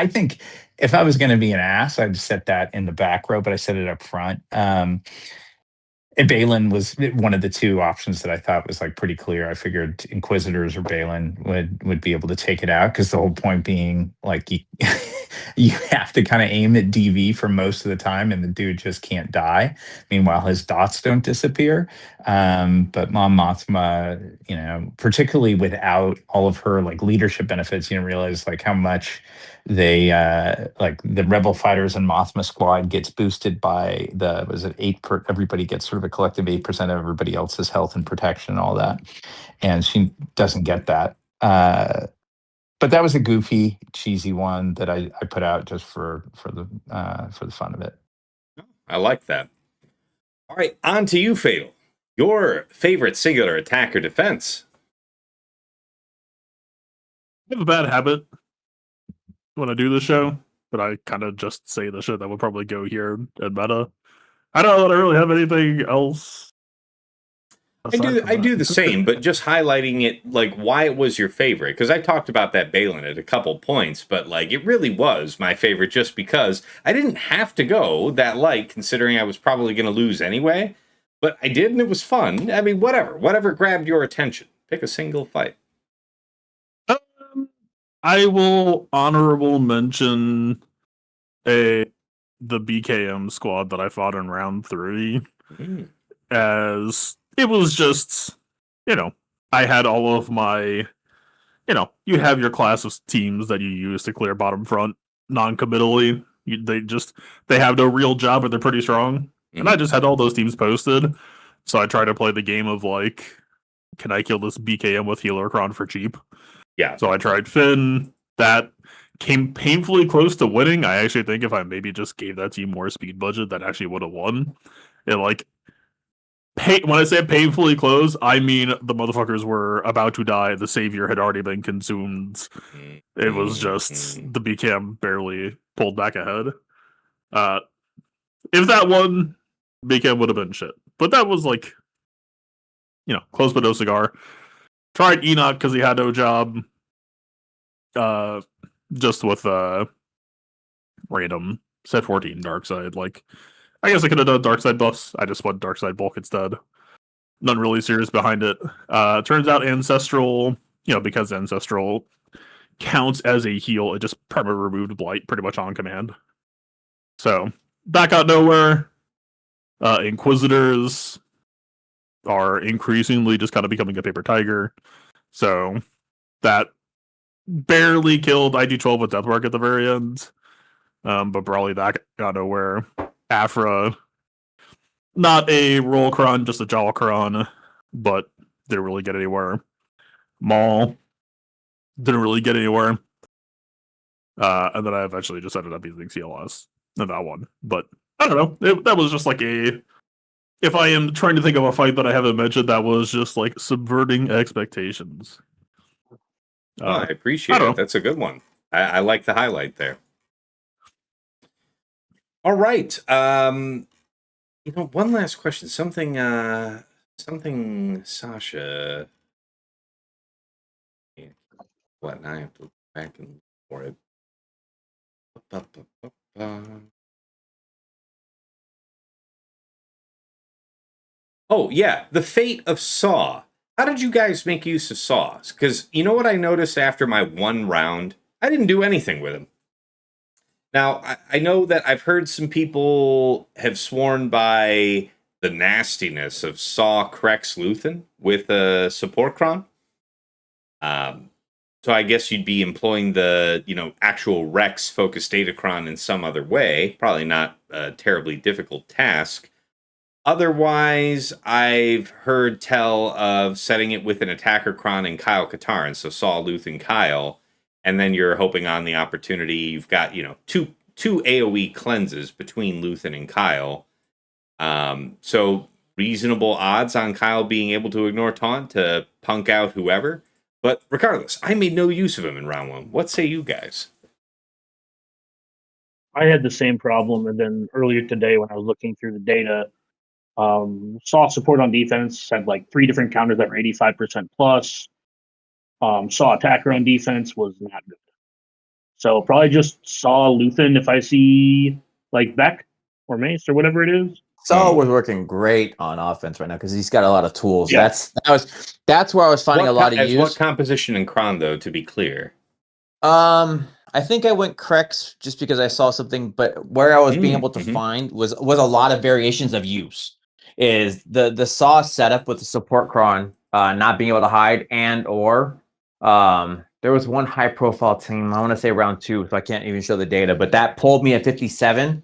think if I was going to be an ass, I'd set that in the back row, but I set it up front. And Balin was one of the two options that I thought was like pretty clear. I figured Inquisitors or Balin would be able to take it out, because the whole point being like you have to kind of aim at DV for most of the time, and the dude just can't die. Meanwhile, his dots don't disappear. But Mon Mothma, particularly without all of her like leadership benefits, you don't realize like how much they like the Rebel fighters and Mothma squad gets boosted by everybody gets sort of a collective 8% of everybody else's health and protection and all that, and she doesn't get that. But that was a goofy, cheesy one that I put out just for the fun of it.
I like that. All right, on to you, Fatal. Your favorite singular attack or defense?
I have a bad habit when I do the show, but I kind of just say the shit that would probably go here in meta. I don't know that I really have anything else.
I do the same, but just highlighting it, like why it was your favorite. Because I talked about that Balin at a couple points, but like it really was my favorite just because I didn't have to go that light, considering I was probably going to lose anyway. But I did, and it was fun. I mean, whatever grabbed your attention. Pick a single fight.
I will honorable mention the BKM squad that I fought in round 3, as it was just, I had all of my, you have your class of teams that you use to clear bottom front non-committally. They have no real job, but they're pretty strong. And I just had all those teams posted. So I tried to play the game of like, can I kill this BKM with Healer Cron for cheap?
Yeah.
So I tried Finn. That came painfully close to winning. I actually think if I maybe just gave that team more speed budget, that actually would have won. It like, when I say painfully close, I mean the motherfuckers were about to die. The savior had already been consumed. It was just the BKM barely pulled back ahead. If that won, BKM would have been shit. But that was like, close but no cigar. Tried Enoch because he had no job. Just with random set 14 dark side. Like, I guess I could have done dark side buffs. I just went dark side bulk instead. None really serious behind it. Turns out Ancestral, because Ancestral counts as a heal, it just perma removed Blight pretty much on command. So, back out nowhere. Inquisitors are increasingly just kind of becoming a paper tiger. So, that barely killed IG-12 with Deathmark at the very end. But Brawly that got nowhere. Afra, not a roll cron, just a jaw cron, but didn't really get anywhere. Maul didn't really get anywhere. And then I eventually just ended up using CLS in that one. But I don't know. That was just like if I am trying to think of a fight that I haven't mentioned, that was just like subverting expectations.
I appreciate it. That's a good one. I like the highlight there. All right. One last question. Something Sasha. What? Now I have to look back and look for it. Oh, yeah. The fate of Saw. How did you guys make use of Saws? Because you know what I noticed after my one round? I didn't do anything with him. Now, I know that I've heard some people have sworn by the nastiness of Saw Krex Luthen with a support cron. So I guess you'd be employing the, actual Rex focused datacron in some other way. Probably not a terribly difficult task. Otherwise, I've heard tell of setting it with an attacker cron and Kyle Katarn, so Saw, Luth, and Kyle, and then you're hoping on the opportunity. You've got, two AoE cleanses between Luthen and Kyle. So reasonable odds on Kyle being able to ignore taunt to punk out whoever. But regardless, I made no use of him in round one. What say you guys?
I had the same problem, and then earlier today when I was looking through the data, saw support on defense had like 3 different counters that were 85% plus. Saw attacker on defense was not good. So probably just saw Luthen if I see like Beck or Mace or whatever it is.
Saul was working great on offense right now because he's got a lot of tools.
Yeah.
That's where I was finding a lot of use.
What composition in Kron, though, to be clear?
I think I went Krex just because I saw something, but where I was being able to find was a lot of variations of use. Is the Saw setup with the support cron not being able to hide, and or there was one high profile team, I want to say round 2, so I can't even show the data, but that pulled me at 57.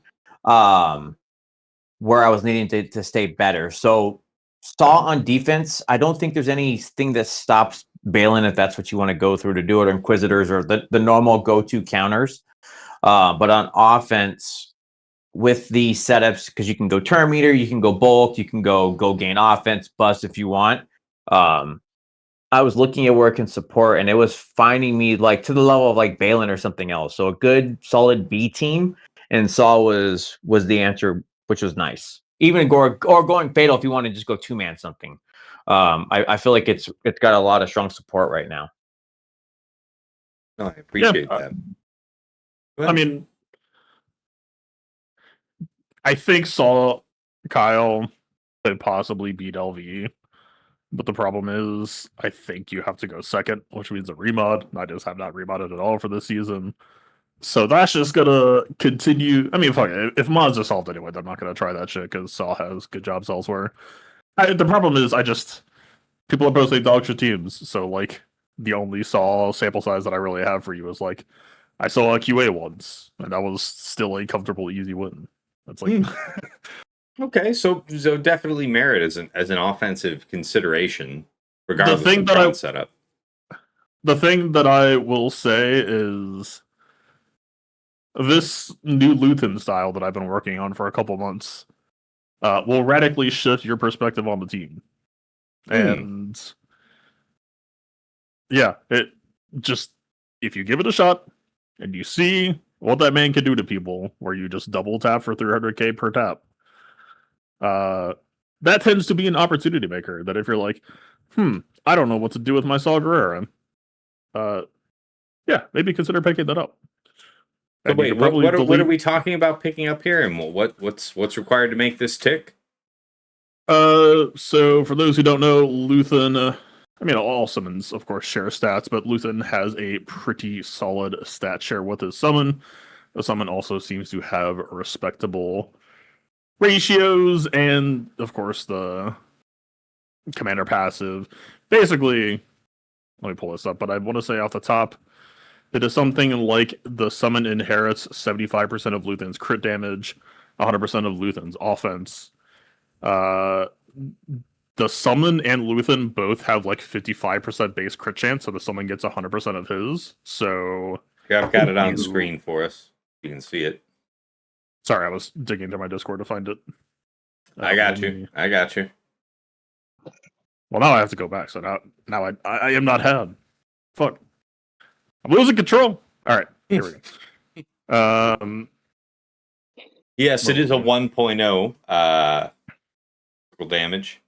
Where I was needing to stay better. So Saw on defense, I don't think there's anything that stops Balin if that's what you want to go through to do it, or Inquisitors, or the normal go-to counters. But on offense, with the setups, because you can go turn meter, you can go bulk, you can go gain offense, bust if you want. I was looking at where it can support, and it was finding me like to the level of like Balin or something else. So a good solid B team, and Saw was the answer, which was nice. Even going fatal if you want to just go 2-man something. I feel like it's got a lot of strong support right now.
No, I appreciate that.
I mean, I think Saw Kyle could possibly beat LV, but the problem is I think you have to go second, which means a remod. I just have not remodded at all for this season. So that's just gonna continue. I mean, fuck it. If mods are solved anyway, I'm not gonna try that shit because Saw has good jobs elsewhere. The problem is people are posting dog shit teams. So like the only Saw sample size that I really have for you is like I saw a QA once, and that was still a comfortable, easy win. That's like
okay, so definitely merit as an offensive consideration, regardless of the setup.
The thing that I will say is this new Luthen style that I've been working on for a couple months will radically shift your perspective on the team. And yeah, it just, if you give it a shot and you see what that man can do to people, where you just double tap for 300k per tap, that tends to be an opportunity maker. That if you're like, I don't know what to do with my Saw Gerrera, yeah, maybe consider picking that up.
So wait, what are we talking about picking up here, and what's required to make this tick?
So for those who don't know, Luthen, I mean, all summons, of course, share stats, but Luthen has a pretty solid stat share with his summon. The summon also seems to have respectable ratios, and of course, the commander passive. Basically, let me pull this up, but I want to say off the top, it is something like the summon inherits 75% of Luthen's crit damage, 100% of Luthen's offense. The summon and Luthen both have like 55% base crit chance, so the summon gets 100% of his. So
yeah, I've got it on screen for us. You can see it.
Sorry, I was digging into my Discord to find it.
I got you.
Well, now I have to go back. So now I am not had. Fuck. I'm losing control. All right, here we go.
Yes, it is a 1.0 critical damage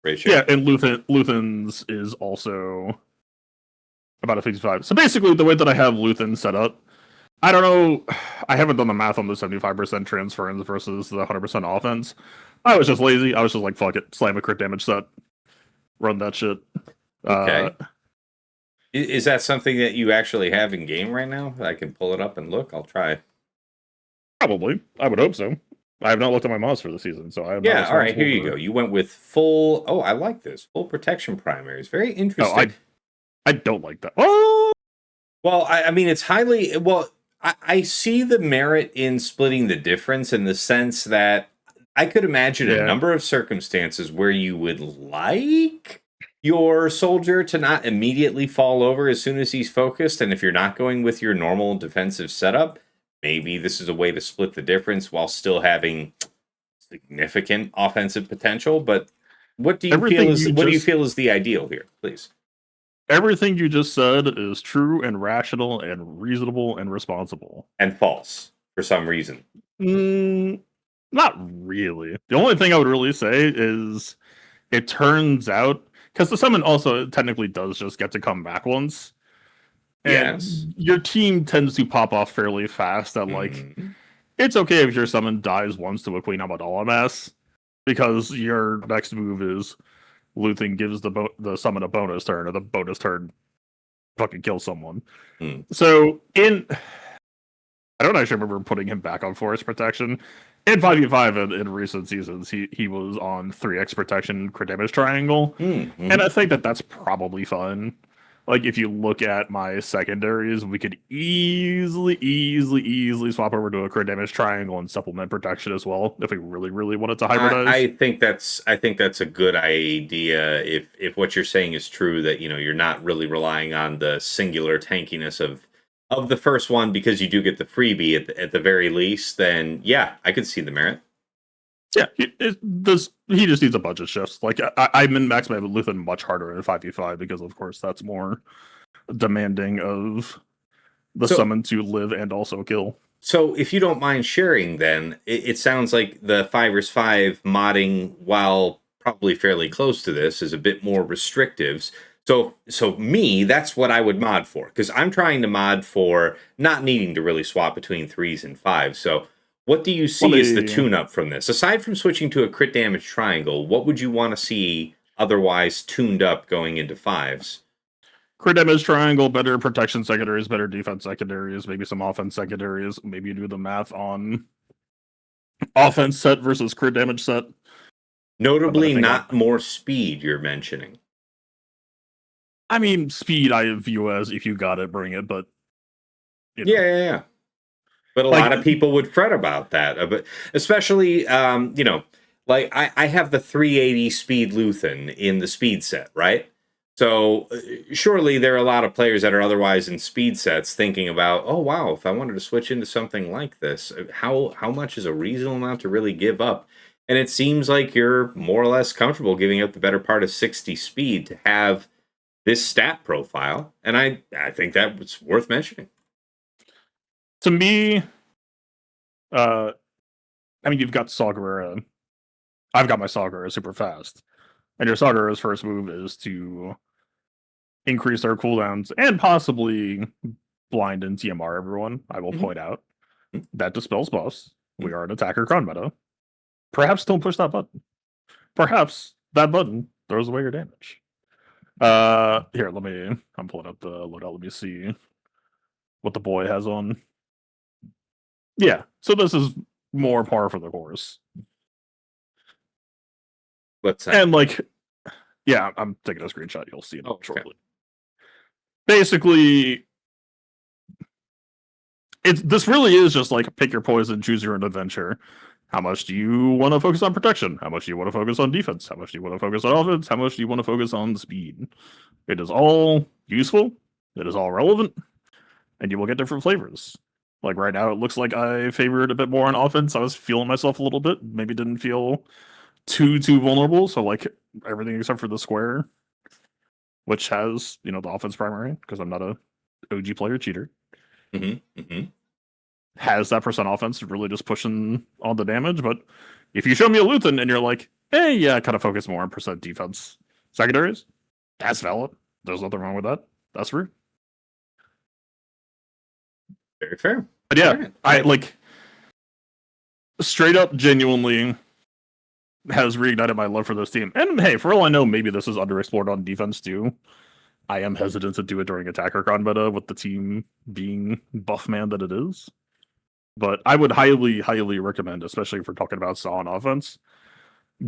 ratio.
Yeah, and Luthen's is also about a 55. So basically, the way that I have Luthen set up, I don't know, I haven't done the math on the 75% transference versus the 100% offense. I was just lazy. I was just like, fuck it, slam a crit damage set, run that shit.
Okay. Is that something that you actually have in game right now? I can pull it up and look. I'll try.
Probably. I would hope so. I have not looked at my mods for the season, so I am
Yeah,
not
all right, here you
responsible
go. You went with full... Oh, I like this. Full protection primaries. Very interesting.
I don't like that. Oh!
Well, I mean, it's highly... Well, I see the merit in splitting the difference in the sense that I could imagine a number of circumstances where you would like your soldier to not immediately fall over as soon as he's focused, and if you're not going with your normal defensive setup, maybe this is a way to split the difference while still having significant offensive potential. But what do you feel is the ideal here, please?
Everything you just said is true and rational and reasonable and responsible.
And false for some reason.
Not really. The only thing I would really say is it turns out, because the summon also technically does just get to come back once. And your team tends to pop off fairly fast at like, it's okay if your summon dies once to a Queen Amidala mass, because your next move is Luthen gives the summon a bonus turn, or the bonus turn fucking kills someone. So I don't actually remember putting him back on Forest Protection. In 5v5 in recent seasons, he was on 3x Protection Crit Damage Triangle. And I think that's probably fun. Like, if you look at my secondaries, we could easily swap over to a Crit Damage Triangle and supplement Protection as well, if we really wanted to hybridize.
I think that's a good idea if what you're saying is true, that you're not really relying on the singular tankiness of the first one, because you do get the freebie at the very least. Then yeah, I could see the merit.
Yeah, he just needs a budget shift. Like, I min-max my Luthen much harder in 5v5 because, of course, that's more demanding of the summon to live and also kill.
So, if you don't mind sharing, then, it sounds like the 5 vs 5 modding, while probably fairly close to this, is a bit more restrictive. So me, that's what I would mod for, because I'm trying to mod for not needing to really swap between 3s and 5s. So what do you see as the tune-up from this? Aside from switching to a crit damage triangle, what would you want to see otherwise tuned up going into 5s?
Crit damage triangle, better protection secondaries, better defense secondaries, maybe some offense secondaries. Maybe you do the math on offense set versus crit damage set.
Notably, not more speed you're mentioning.
I mean, speed I view as if you got it, bring it, but...
Yeah. But a lot of people would fret about that. But especially, like I have the 380 speed Luthen in the speed set, right? So surely there are a lot of players that are otherwise in speed sets thinking about, oh, wow, if I wanted to switch into something like this, how much is a reasonable amount to really give up? And it seems like you're more or less comfortable giving up the better part of 60 speed to have this stat profile, and I think that was worth mentioning.
To me, I mean, you've got Saw Gerrera. I've got my Saw Gerrera super fast, and your Saw Gerrera's first move is to increase their cooldowns and possibly blind and TMR everyone. I will point out that dispels buffs. We are an attacker cron meta. Perhaps don't push that button. Perhaps that button throws away your damage. Here, I'm pulling up the loadout. Let me see what the boy has on. Yeah, so this is more par for the course.
What's that?
And yeah, I'm taking a screenshot. You'll see it shortly. Okay. Basically, this really is just like pick your poison, choose your own adventure. How much do you want to focus on protection? How much do you want to focus on defense? How much do you want to focus on offense? How much do you want to focus on speed? It is all useful. It is all relevant. And you will get different flavors. Like right now, it looks like I favored a bit more on offense. I was feeling myself a little bit. Maybe didn't feel too vulnerable. So like everything except for the square, which has, the offense primary, because I'm not a OG player cheater. has that percent offense, really just pushing all the damage. But if you show me a Luthen and you're like, hey, yeah, kind of focus more on percent defense secondaries, that's valid. There's nothing wrong with that. That's rude.
Very fair.
But yeah,
Right.
I like straight up genuinely has reignited my love for this team. And hey, for all I know, maybe this is underexplored on defense too. I am hesitant to do it during attacker con meta with the team being buff man that it is. But I would highly, highly recommend, especially if we're talking about Saw on offense,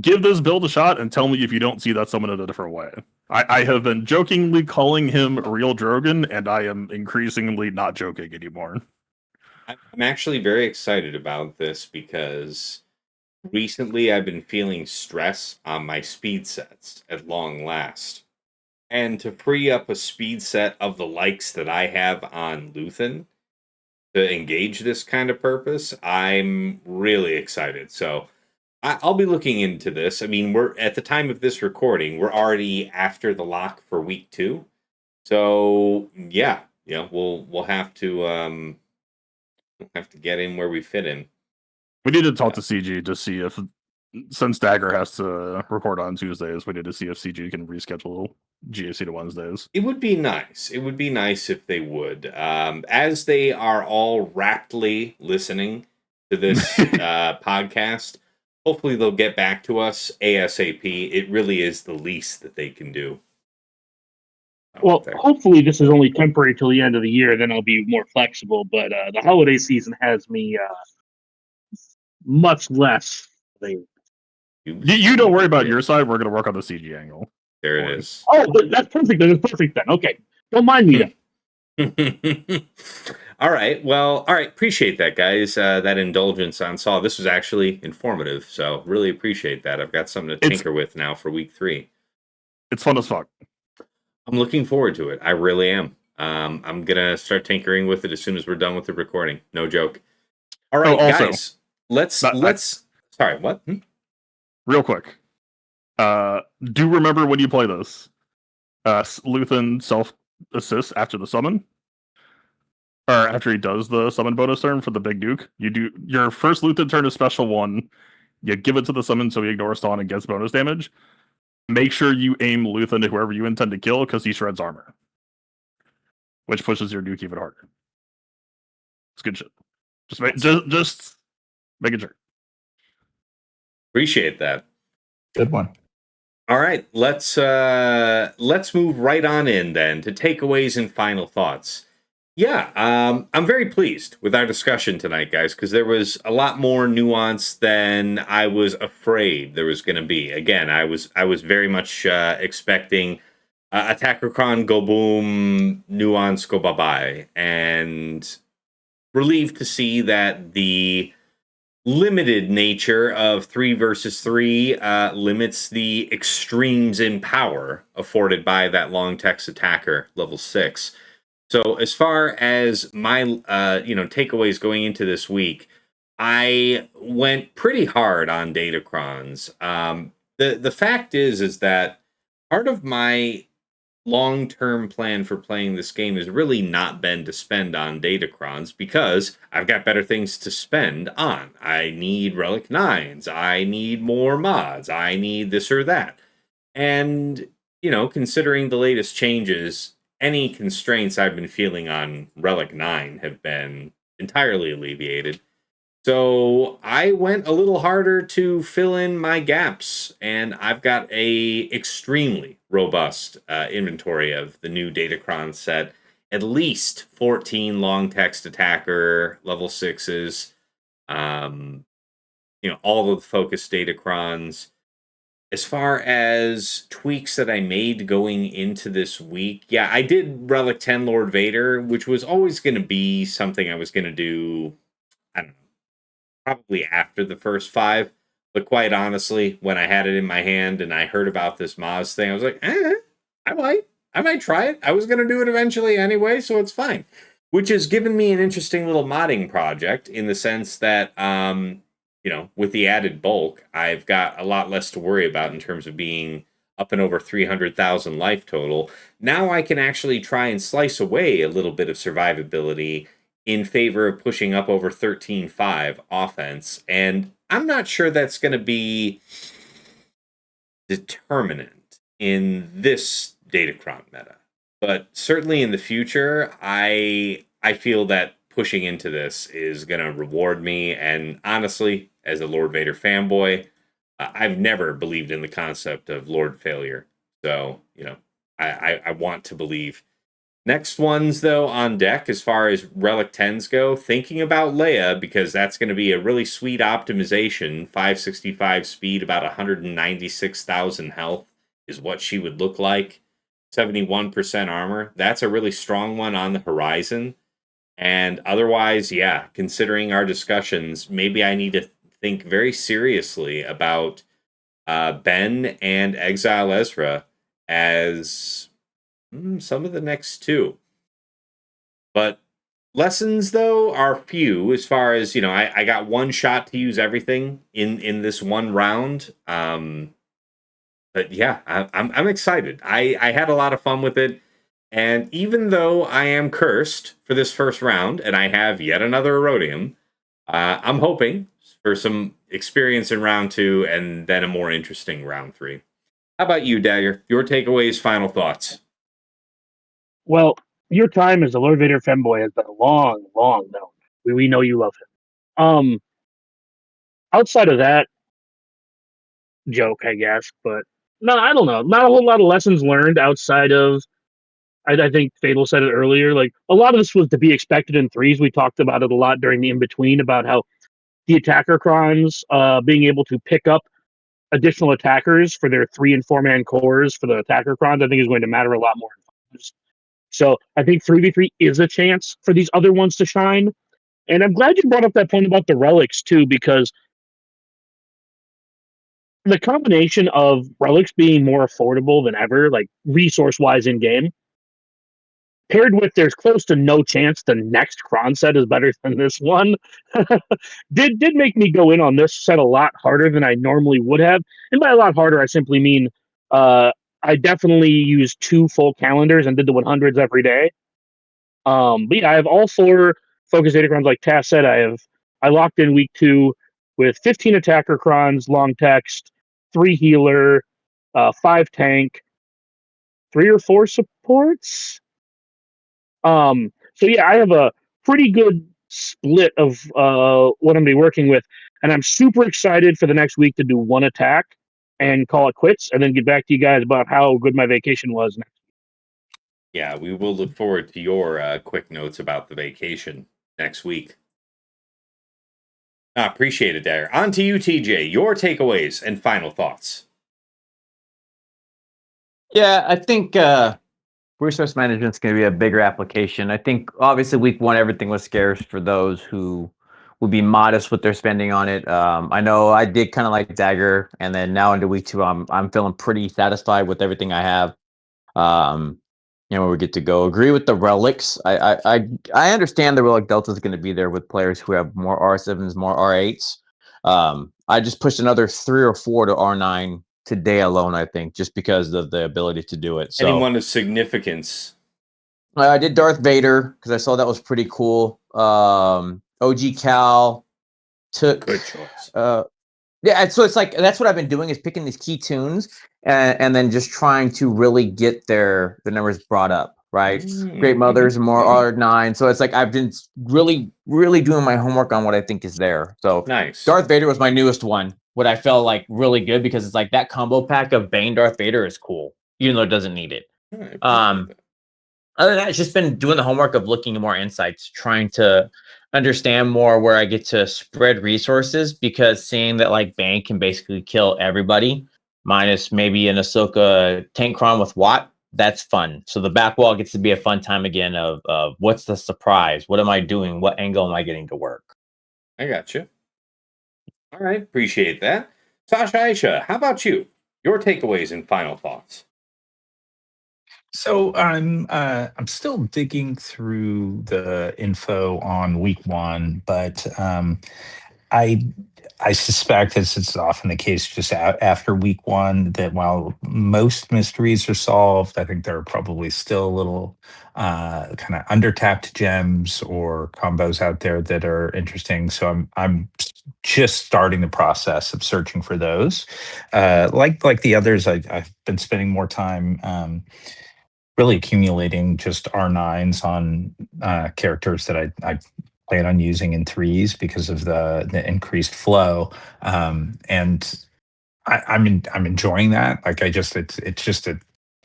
give this build a shot and tell me if you don't see that summon in a different way. I have been jokingly calling him real Drogon, and I am increasingly not joking anymore.
I'm actually very excited about this because recently I've been feeling stress on my speed sets at long last. And to free up a speed set of the likes that I have on Luthen to engage this kind of purpose, I'm really excited. So I'll be looking into this. I mean, we're at the time of this recording, we're already after the lock for week 2. So yeah, we'll have to get in where we fit in.
We need to talk to CG to see if, since Dagger has to record on Tuesdays, we need to see if CG can reschedule GAC to Wednesdays.
It would be nice. It would be nice if they would. As they are all raptly listening to this podcast, hopefully they'll get back to us ASAP. It really is the least that they can do.
Well, hopefully this is only temporary till the end of the year. Then I'll be more flexible. But the holiday season has me much less.
You don't worry about your side. We're going to work on the CG angle.
There it is.
Oh, but that's perfect. That is perfect then. Okay. Don't mind me then.
All right. Well, all right. Appreciate that, guys. That indulgence on Saw. This was actually informative. So really appreciate that. I've got something to tinker with now for week 3.
It's fun as fuck.
I'm looking forward to it. I really am. I'm going to start tinkering with it as soon as we're done with the recording. No joke. All right, guys. Let's sorry, what?
Real quick. Do remember when you play this. Luthen self-assists after the summon. Or after he does the summon bonus turn for the Big Duke. You do your first Luthen turn is special 1. You give it to the summon so he ignores Dawn and gets bonus damage. Make sure you aim Luthen to whoever you intend to kill because he shreds armor. Which pushes your Duke even harder. It's good shit. Just making sure.
Appreciate that.
Good one.
All right, let's move right on in then to takeaways and final thoughts. Yeah, I'm very pleased with our discussion tonight, guys, because there was a lot more nuance than I was afraid there was going to be. Again, I was very much expecting AttackerCon go boom, nuance go bye bye, and relieved to see that the limited nature of 3 versus 3 limits the extremes in power afforded by that long text attacker level 6. So as far as my takeaways going into this week, I went pretty hard on Datacrons. The fact is that part of my long-term plan for playing this game has really not been to spend on Datacrons because I've got better things to spend on. I need Relic 9s. I need more mods. I need this or that. And, considering the latest changes, any constraints I've been feeling on Relic 9 have been entirely alleviated. So I went a little harder to fill in my gaps, and I've got a extremely robust inventory of the new Datacron set. At least 14 long text attacker level 6s, all of the focus Datacrons. As far as tweaks that I made going into this week, yeah, I did Relic 10 Lord Vader, which was always going to be something I was going to do, I don't know, probably after the first 5. But quite honestly, when I had it in my hand and I heard about this Maz thing, I was like, I might try it. I was going to do it eventually anyway, so it's fine. Which has given me an interesting little modding project in the sense that, with the added bulk, I've got a lot less to worry about in terms of being up and over 300,000 life total. Now I can actually try and slice away a little bit of survivability in favor of pushing up over 13.5 offense. And I'm not sure that's going to be determinant in this Datacron meta. But certainly in the future, I feel that pushing into this is going to reward me. And honestly, as a Lord Vader fanboy, I've never believed in the concept of Lord failure. So, I want to believe. Next ones, though, on deck, as far as Relic 10s go, thinking about Leia, because that's going to be a really sweet optimization. 565 speed, about 196,000 health is what she would look like. 71% armor. That's a really strong one on the horizon. And otherwise, yeah, considering our discussions, maybe I need to think very seriously about Ben and Exile Ezra as some of the next two. But lessons, though, are few as far as, I got one shot to use everything in this one round. But yeah, I'm excited. I had a lot of fun with it. And even though I am cursed for this first round and I have yet another Erodium, I'm hoping for some experience in round 2 and then a more interesting round 3. How about you, Dagger? Your takeaways, final thoughts?
Well, your time as a Lord Vader fanboy has been long, long known. We know you love him. Outside of that joke, I guess, but no, I don't know. Not a whole lot of lessons learned outside of. I think Fatal said it earlier. Like a lot of this was to be expected in threes. We talked about it a lot during the in between about how the attacker crons being able to pick up additional attackers for their 3 and 4 man cores for the attacker crons, I think is going to matter a lot more. So I think 3v3 is a chance for these other ones to shine. And I'm glad you brought up that point about the relics too, because the combination of relics being more affordable than ever, like resource wise in game, paired with there's close to no chance the next cron set is better than this one, did make me go in on this set a lot harder than I normally would have. And by a lot harder, I simply mean I definitely used 2 full calendars and did the 100s every day. But yeah, I have all 4 focus data crons. Like Tass said, I locked in week 2 with 15 attacker crons, long text, 3 healer, 5 tank, 3 or 4 supports. So yeah, I have a pretty good split of what I'm gonna be working with, and I'm super excited for the next week to do 1 attack and call it quits, and then get back to you guys about how good my vacation was next.
Yeah, we will look forward to your quick notes about the vacation next week. Appreciate it, Dagger. On to you, TJ. Your takeaways and final thoughts.
Yeah, I think resource management is going to be a bigger application. I think obviously week 1 everything was scarce for those who would be modest with their spending on it. I know I did kind of like Dagger, and then now into week 2, I'm feeling pretty satisfied with everything I have. Where we get to go. Agree with the relics. I understand the relic delta is going to be there with players who have more R7s, more R8s. I just pushed another 3 or 4 to R9 today alone, I think, just because of the ability to do it. So
anyone of significance?
I did Darth Vader because I saw that was pretty cool. OG Cal took
Good choice.
Yeah, so it's like that's what I've been doing is picking these key tunes and then just trying to really get the numbers brought up, right? Great Mothers, more R9. So it's like I've been really, really doing my homework on what I think is there. So
Nice.
Darth Vader was my newest one. What I felt like really good because it's like that combo pack of Bane Darth Vader is cool, even though it doesn't need it. Other than that, it's just been doing the homework of looking at more insights, trying to understand more where I get to spread resources, because seeing that like Bane can basically kill everybody, minus maybe an Ahsoka tank cron with Watt, that's fun. So the back wall gets to be a fun time again of what's the surprise? What am I doing? What angle am I getting to work?
I got you. All right, appreciate that. Sasha Aisha, how about you? Your takeaways and final thoughts.
So I'm still digging through the info on week 1, but I suspect, as it's often the case, just after week one, that while most mysteries are solved, I think there are probably still a little kind of undertapped gems or combos out there that are interesting. So I'm just starting the process of searching for those. Like the others, I've been spending more time. Really accumulating just R9s on characters that I plan on using in threes because of the increased flow. And I'm enjoying that. Like it's just a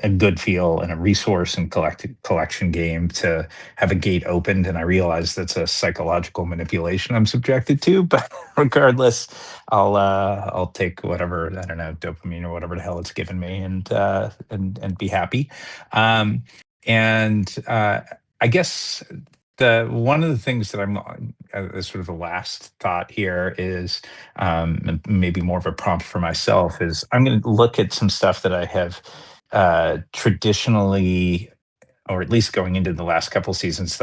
good feel and a resource and collection game to have a gate opened. And I realize that's a psychological manipulation I'm subjected to, but regardless, I'll take whatever, I don't know, dopamine or whatever the hell it's given me, and be happy. Um, and I guess the one of the things that I'm as sort of a last thought here is maybe more of a prompt for myself is I'm going to look at some stuff that I have traditionally, or at least going into the last couple seasons,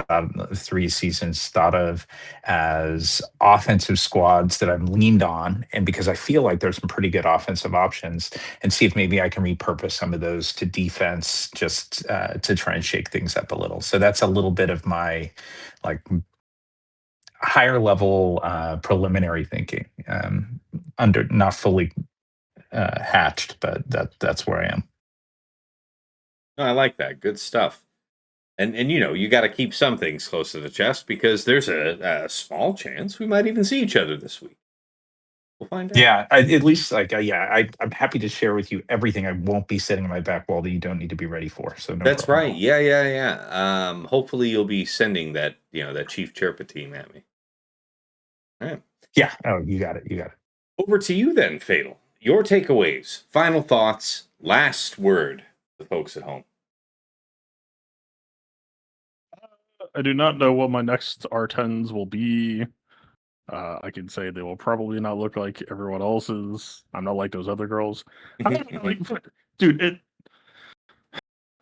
three seasons, thought of as offensive squads that I've leaned on, and because I feel like there's some pretty good offensive options, and see if maybe I can repurpose some of those to defense, just to try and shake things up a little. So that's a little bit of my like higher level preliminary thinking, under not fully hatched, but that's where I am.
No, I like that. Good stuff. And you got to keep some things close to the chest because there's a small chance we might even see each other this week. We'll find out.
Yeah, at least I'm happy to share with you everything. I won't be sitting on my back wall that you don't need to be ready for. So no
That's
problem.
right. Yeah. Hopefully you'll be sending that Chief Chirpa team at me. All right.
Yeah. Oh, you got it.
Over to you then, Fatal. Your takeaways, final thoughts, last word to the folks at home.
I do not know what my next R10s will be. I can say they will probably not look like everyone else's. I'm not like those other girls. Dude,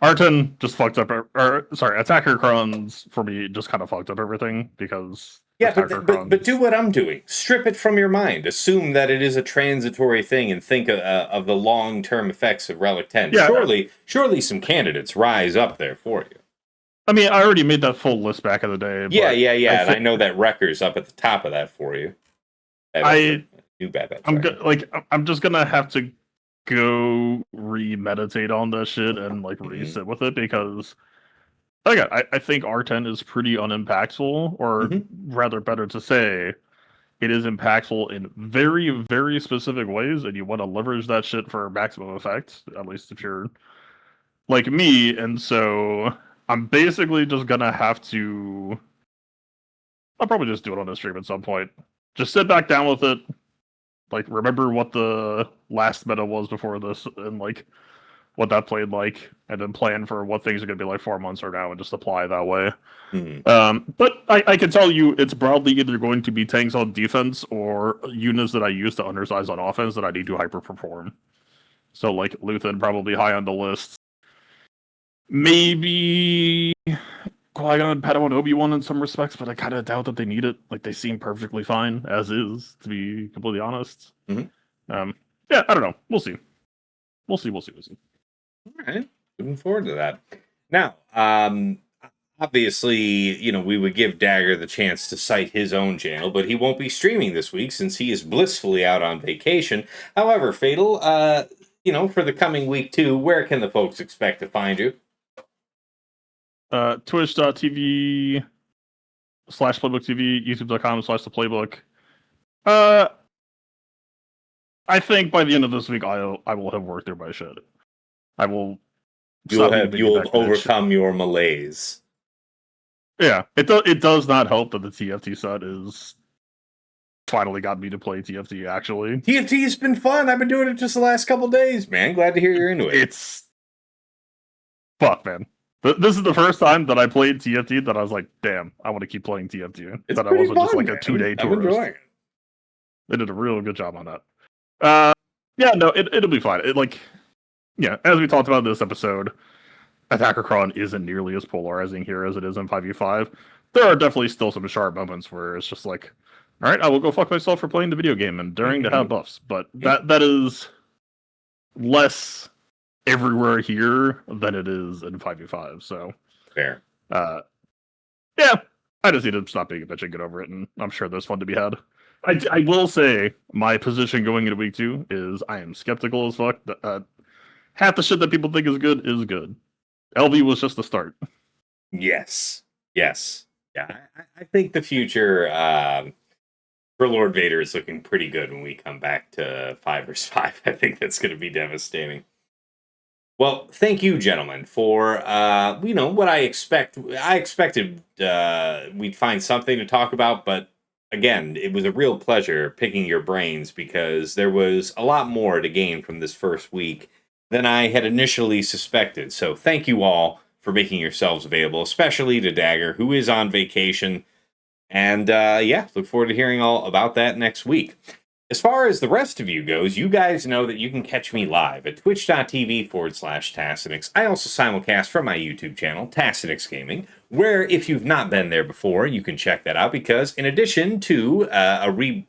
R10 just fucked up. Attacker Crons for me just kind of fucked up everything because
yeah, but do what I'm doing. Strip it from your mind. Assume that it is a transitory thing and think of the long-term effects of Relic 10. Yeah, surely some candidates rise up there for you.
I mean, I already made that full list back in the day.
Yeah. I know that Wrecker's up at the top of that for you.
I'm just gonna have to go remeditate on that shit and resit with it because again, I think R10 is pretty unimpactful, or rather, better to say, it is impactful in very, very specific ways, and you want to leverage that shit for maximum effect. At least if you're like me, and so I'm basically just gonna have to. I'll probably just do it on the stream at some point. Just sit back down with it. Remember what the last meta was before this, and what that played like, and then plan for what things are gonna be like 4 months from now, and just apply that way. But I can tell you, it's broadly either going to be tanks on defense or units that I use to undersize on offense that I need to hyper perform. So Luthen probably high on the list. Maybe Qui-Gon, Padawan, Obi-Wan in some respects, but I kind of doubt that they need it. They seem perfectly fine as is, to be completely honest. Yeah, I don't know. We'll see. We'll see.
All right. Looking forward to that. Now, obviously, we would give Dagger the chance to cite his own channel, but he won't be streaming this week since he is blissfully out on vacation. However, Fatal, for the coming week too, where can the folks expect to find you?
Twitch.tv/PlaybookTV, YouTube.com/theplaybook. I think by the end of this week, I will have worked through my shit. You'll
have overcome your malaise.
Yeah, it does not help that the TFT set is finally got me to play TFT. Actually,
TFT's been fun. I've been doing it just the last couple days, man. Glad to hear you're into it.
It's fuck, man. This is the first time that I played TFT that I was like, damn, I want to keep playing TFT.
It's
that I wasn't
fun,
just
man.
A 2-day tourist.
I'm enjoying it.
They did a real good job on that. Yeah, no, it'll be fine. As we talked about in this episode, Attacker Cron isn't nearly as polarizing here as it is in 5v5. There are definitely still some sharp moments where it's just All right, I will go fuck myself for playing the video game and daring to have buffs, but that is less everywhere here than it is in 5v5. So
Fair.
Yeah, I just need to stop being a bitch and get over it, and I'm sure there's fun to be had. I will say my position going into week 2 is I am skeptical as fuck. Half the shit that people think is good is good. LV was just the start.
Yes. Yeah, I think the future for Lord Vader is looking pretty good when we come back to 5 vs 5. I think that's going to be devastating. Well, thank you, gentlemen, for what I expect. I expected we'd find something to talk about, but again, it was a real pleasure picking your brains because there was a lot more to gain from this first week than I had initially suspected. So thank you all for making yourselves available, especially to Dagger, who is on vacation. And look forward to hearing all about that next week. As far as the rest of you goes, you guys know that you can catch me live at twitch.tv/Tassenix. I also simulcast from my YouTube channel, Tassenix Gaming, where if you've not been there before, you can check that out because in addition to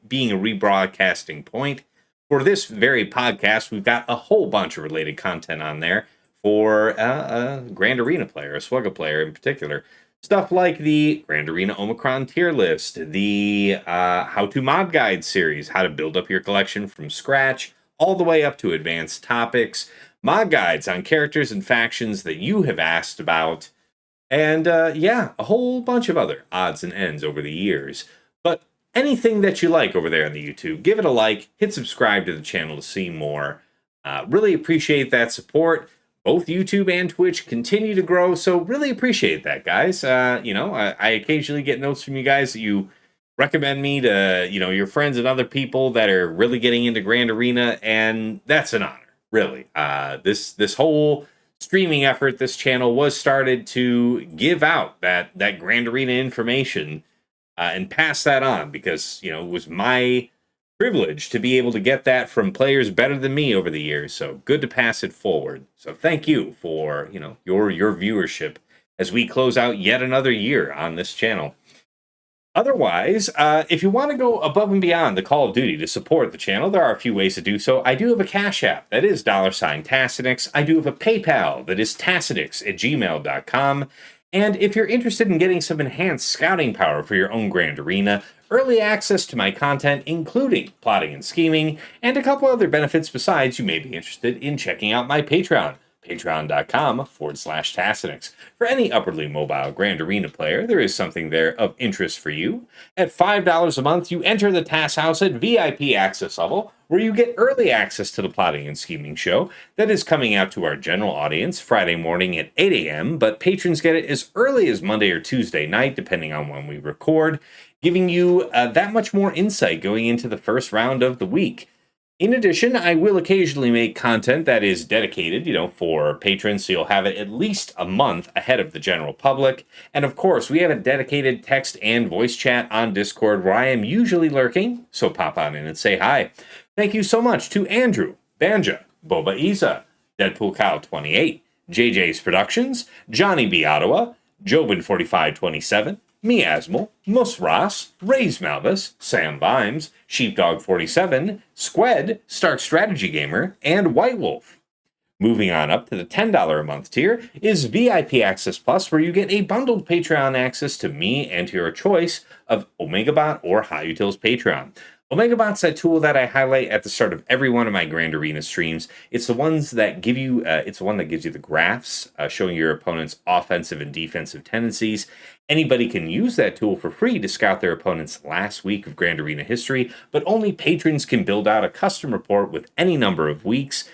being a rebroadcasting point, for this very podcast, we've got a whole bunch of related content on there for a Grand Arena player, a Swugga player in particular. Stuff like the Grand Arena Omicron tier list, the How to Mod Guide series, how to build up your collection from scratch, all the way up to advanced topics, mod guides on characters and factions that you have asked about, and a whole bunch of other odds and ends over the years. But anything that you like over there on the YouTube, give it a like, hit subscribe to the channel to see more. Really appreciate that support. Both YouTube and Twitch continue to grow, so really appreciate that, guys. I occasionally get notes from you guys that you recommend me to, your friends and other people that are really getting into Grand Arena, and that's an honor, really. This whole streaming effort, this channel was started to give out that Grand Arena information and pass that on because, it was my privilege to be able to get that from players better than me over the years. So good to pass it forward. So thank you for, your viewership as we close out yet another year on this channel. Otherwise, if you want to go above and beyond the Call of Duty to support the channel, there are a few ways to do so. I do have a Cash App, that is $Tassenix. I do have a PayPal, that is tassenix@gmail.com. And if you're interested in getting some enhanced scouting power for your own Grand Arena, early access to my content, including plotting and scheming, and a couple other benefits besides, you may be interested in checking out my Patreon, patreon.com/Tassenix. For any upwardly mobile Grand Arena player, there is something there of interest for you. At $5 a month, you enter the Tass House at VIP access level, where you get early access to the Plotting and Scheming show that is coming out to our general audience Friday morning at 8 a.m., but patrons get it as early as Monday or Tuesday night, depending on when we record, giving you that much more insight going into the first round of the week. In addition, I will occasionally make content that is dedicated, for patrons, so you'll have it at least a month ahead of the general public. And of course, we have a dedicated text and voice chat on Discord where I am usually lurking, so pop on in and say hi. Thank you so much to Andrew, Banja, Boba Isa, Deadpool Cow 28, JJ's Productions, Johnny B. Ottawa, Jobin4527, Miasmal, Musras, Rays Malvis, Sam Vimes, Sheepdog47, Squed, Stark Strategy Gamer, and White Wolf. Moving on up to the $10 a month tier is VIP Access Plus, where you get a bundled Patreon access to me and to your choice of OmegaBot or Hot Utils Patreon. OmegaBot's that tool that I highlight at the start of every one of my Grand Arena streams. It's the ones that give you, it's the one that gives you the graphs showing your opponent's offensive and defensive tendencies. Anybody can use that tool for free to scout their opponent's last week of Grand Arena history, but only patrons can build out a custom report with any number of weeks.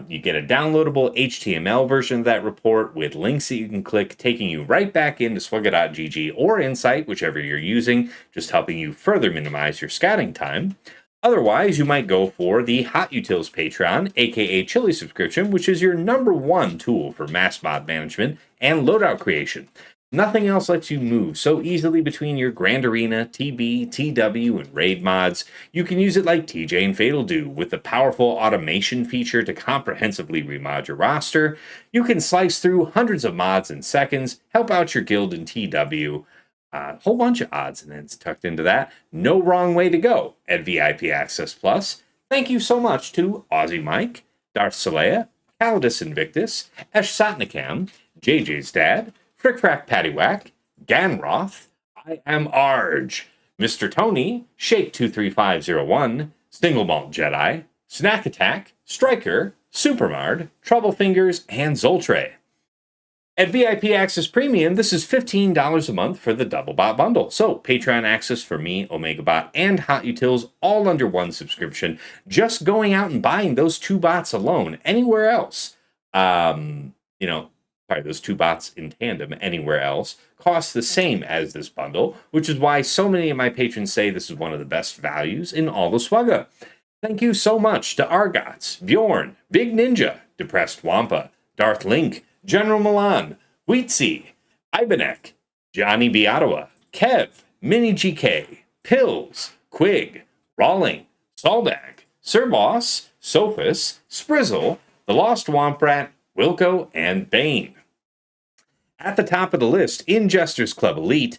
You get a downloadable HTML version of that report with links that you can click, taking you right back into swugga.gg or Insight, whichever you're using, just helping you further minimize your scouting time. Otherwise, you might go for the Hot Utils Patreon, aka Chili subscription, which is your #1 tool for mass mod management and loadout creation. Nothing else lets you move so easily between your Grand Arena, TB, TW, and Raid mods. You can use it like TJ and Fatal do, with the powerful automation feature to comprehensively remod your roster. You can slice through hundreds of mods in seconds, help out your guild in TW. A whole bunch of odds and ends tucked into that. No wrong way to go at VIP Access Plus. Thank you so much to Aussie Mike, Darth Salea, Calidus Invictus, Esh Satnikam, JJ's Dad, Frick Frack Paddywhack, Ganroth, I Am Arge, Mr. Tony, Shake23501, Single Malt Jedi, Snack Attack, Striker, Supermard, Trouble Fingers, and Zoltre. At VIP Access Premium, this is $15 a month for the Double Bot bundle. So, Patreon access for me, OmegaBot, and Hot Utils all under one subscription. Just going out and buying those 2 bots alone anywhere else, those 2 bots in tandem anywhere else, costs the same as this bundle, which is why so many of my patrons say this is one of the best values in all the Swugga. Thank you so much to Argots, Bjorn, Big Ninja, Depressed Wampa, Darth Link, General Milan, Wheatsea, Ibanek, Johnny B. Ottawa, Kev, Mini GK, Pills, Quig, Rawling, Saldag, Sir Boss, Sophus, Sprizzle, The Lost Womprat, Wilco, and Bane. At the top of the list, in Jester's Club Elite,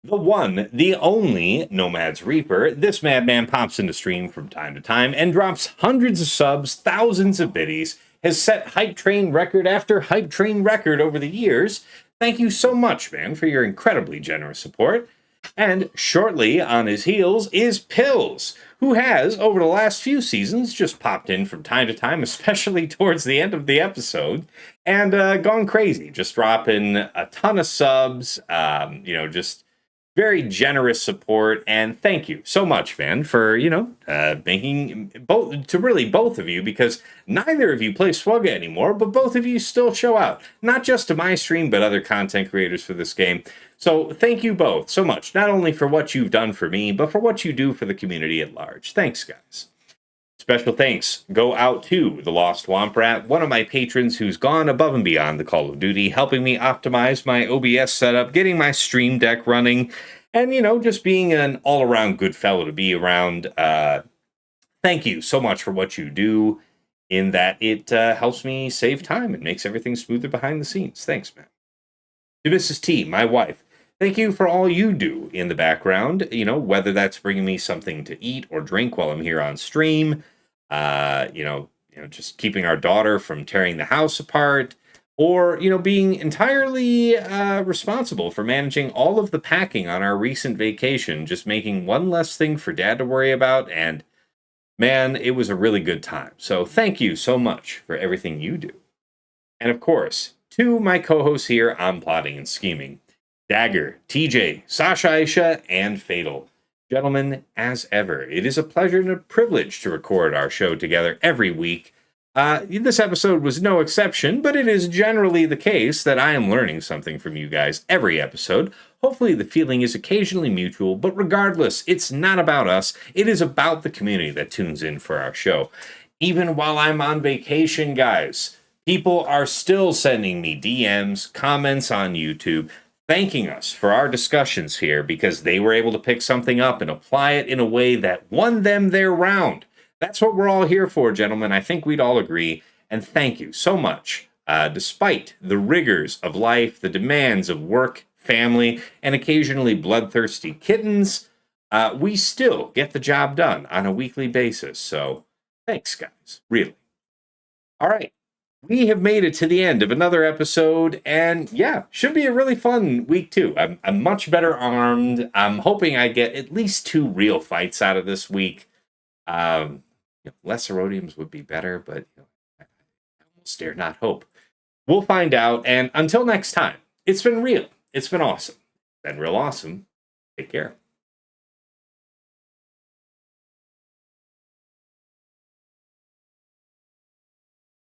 the one, the only Nomad's Reaper. This madman pops into stream from time to time and drops hundreds of subs, thousands of biddies, has set Hype Train record after Hype Train record over the years. Thank you so much, man, for your incredibly generous support. And shortly on his heels is Pills, who has, over the last few seasons, just popped in from time to time, especially towards the end of the episode, and gone crazy, just dropping a ton of subs, just very generous support, and thank you so much, man, for, making both of you, because neither of you play Swugga anymore, but both of you still show out, not just to my stream, but other content creators for this game. So thank you both so much, not only for what you've done for me, but for what you do for the community at large. Thanks, guys. Special thanks go out to The Lost Womprat, one of my patrons who's gone above and beyond the Call of Duty, helping me optimize my OBS setup, getting my Stream Deck running, and, just being an all-around good fellow to be around. Thank you so much for what you do, in that it helps me save time and makes everything smoother behind the scenes. Thanks, man. To Mrs. T, my wife, thank you for all you do in the background, whether that's bringing me something to eat or drink while I'm here on stream, just keeping our daughter from tearing the house apart, or, being entirely responsible for managing all of the packing on our recent vacation, just making one less thing for Dad to worry about, and, man, it was a really good time. So thank you so much for everything you do. And, of course, to my co-hosts here on Plotting and Scheming, Dagger, TJ, Sasha Aisha, and Fatal. Gentlemen, as ever, it is a pleasure and a privilege to record our show together every week. This episode was no exception, but it is generally the case that I am learning something from you guys every episode. Hopefully the feeling is occasionally mutual, but regardless, it's not about us. It is about the community that tunes in for our show. Even while I'm on vacation, guys, people are still sending me DMs, comments on YouTube, thanking us for our discussions here because they were able to pick something up and apply it in a way that won them their round. That's what we're all here for, gentlemen. I think we'd all agree. And thank you so much. Despite the rigors of life, the demands of work, family, and occasionally bloodthirsty kittens, we still get the job done on a weekly basis. So thanks, guys. Really. All right. We have made it to the end of another episode, and yeah, should be a really fun week too. I'm much better armed. I'm hoping I get at least 2 real fights out of this week. Less erodiums would be better, but I almost dare not hope. We'll find out, and until next time, it's been real. It's been awesome. Been real awesome. Take care.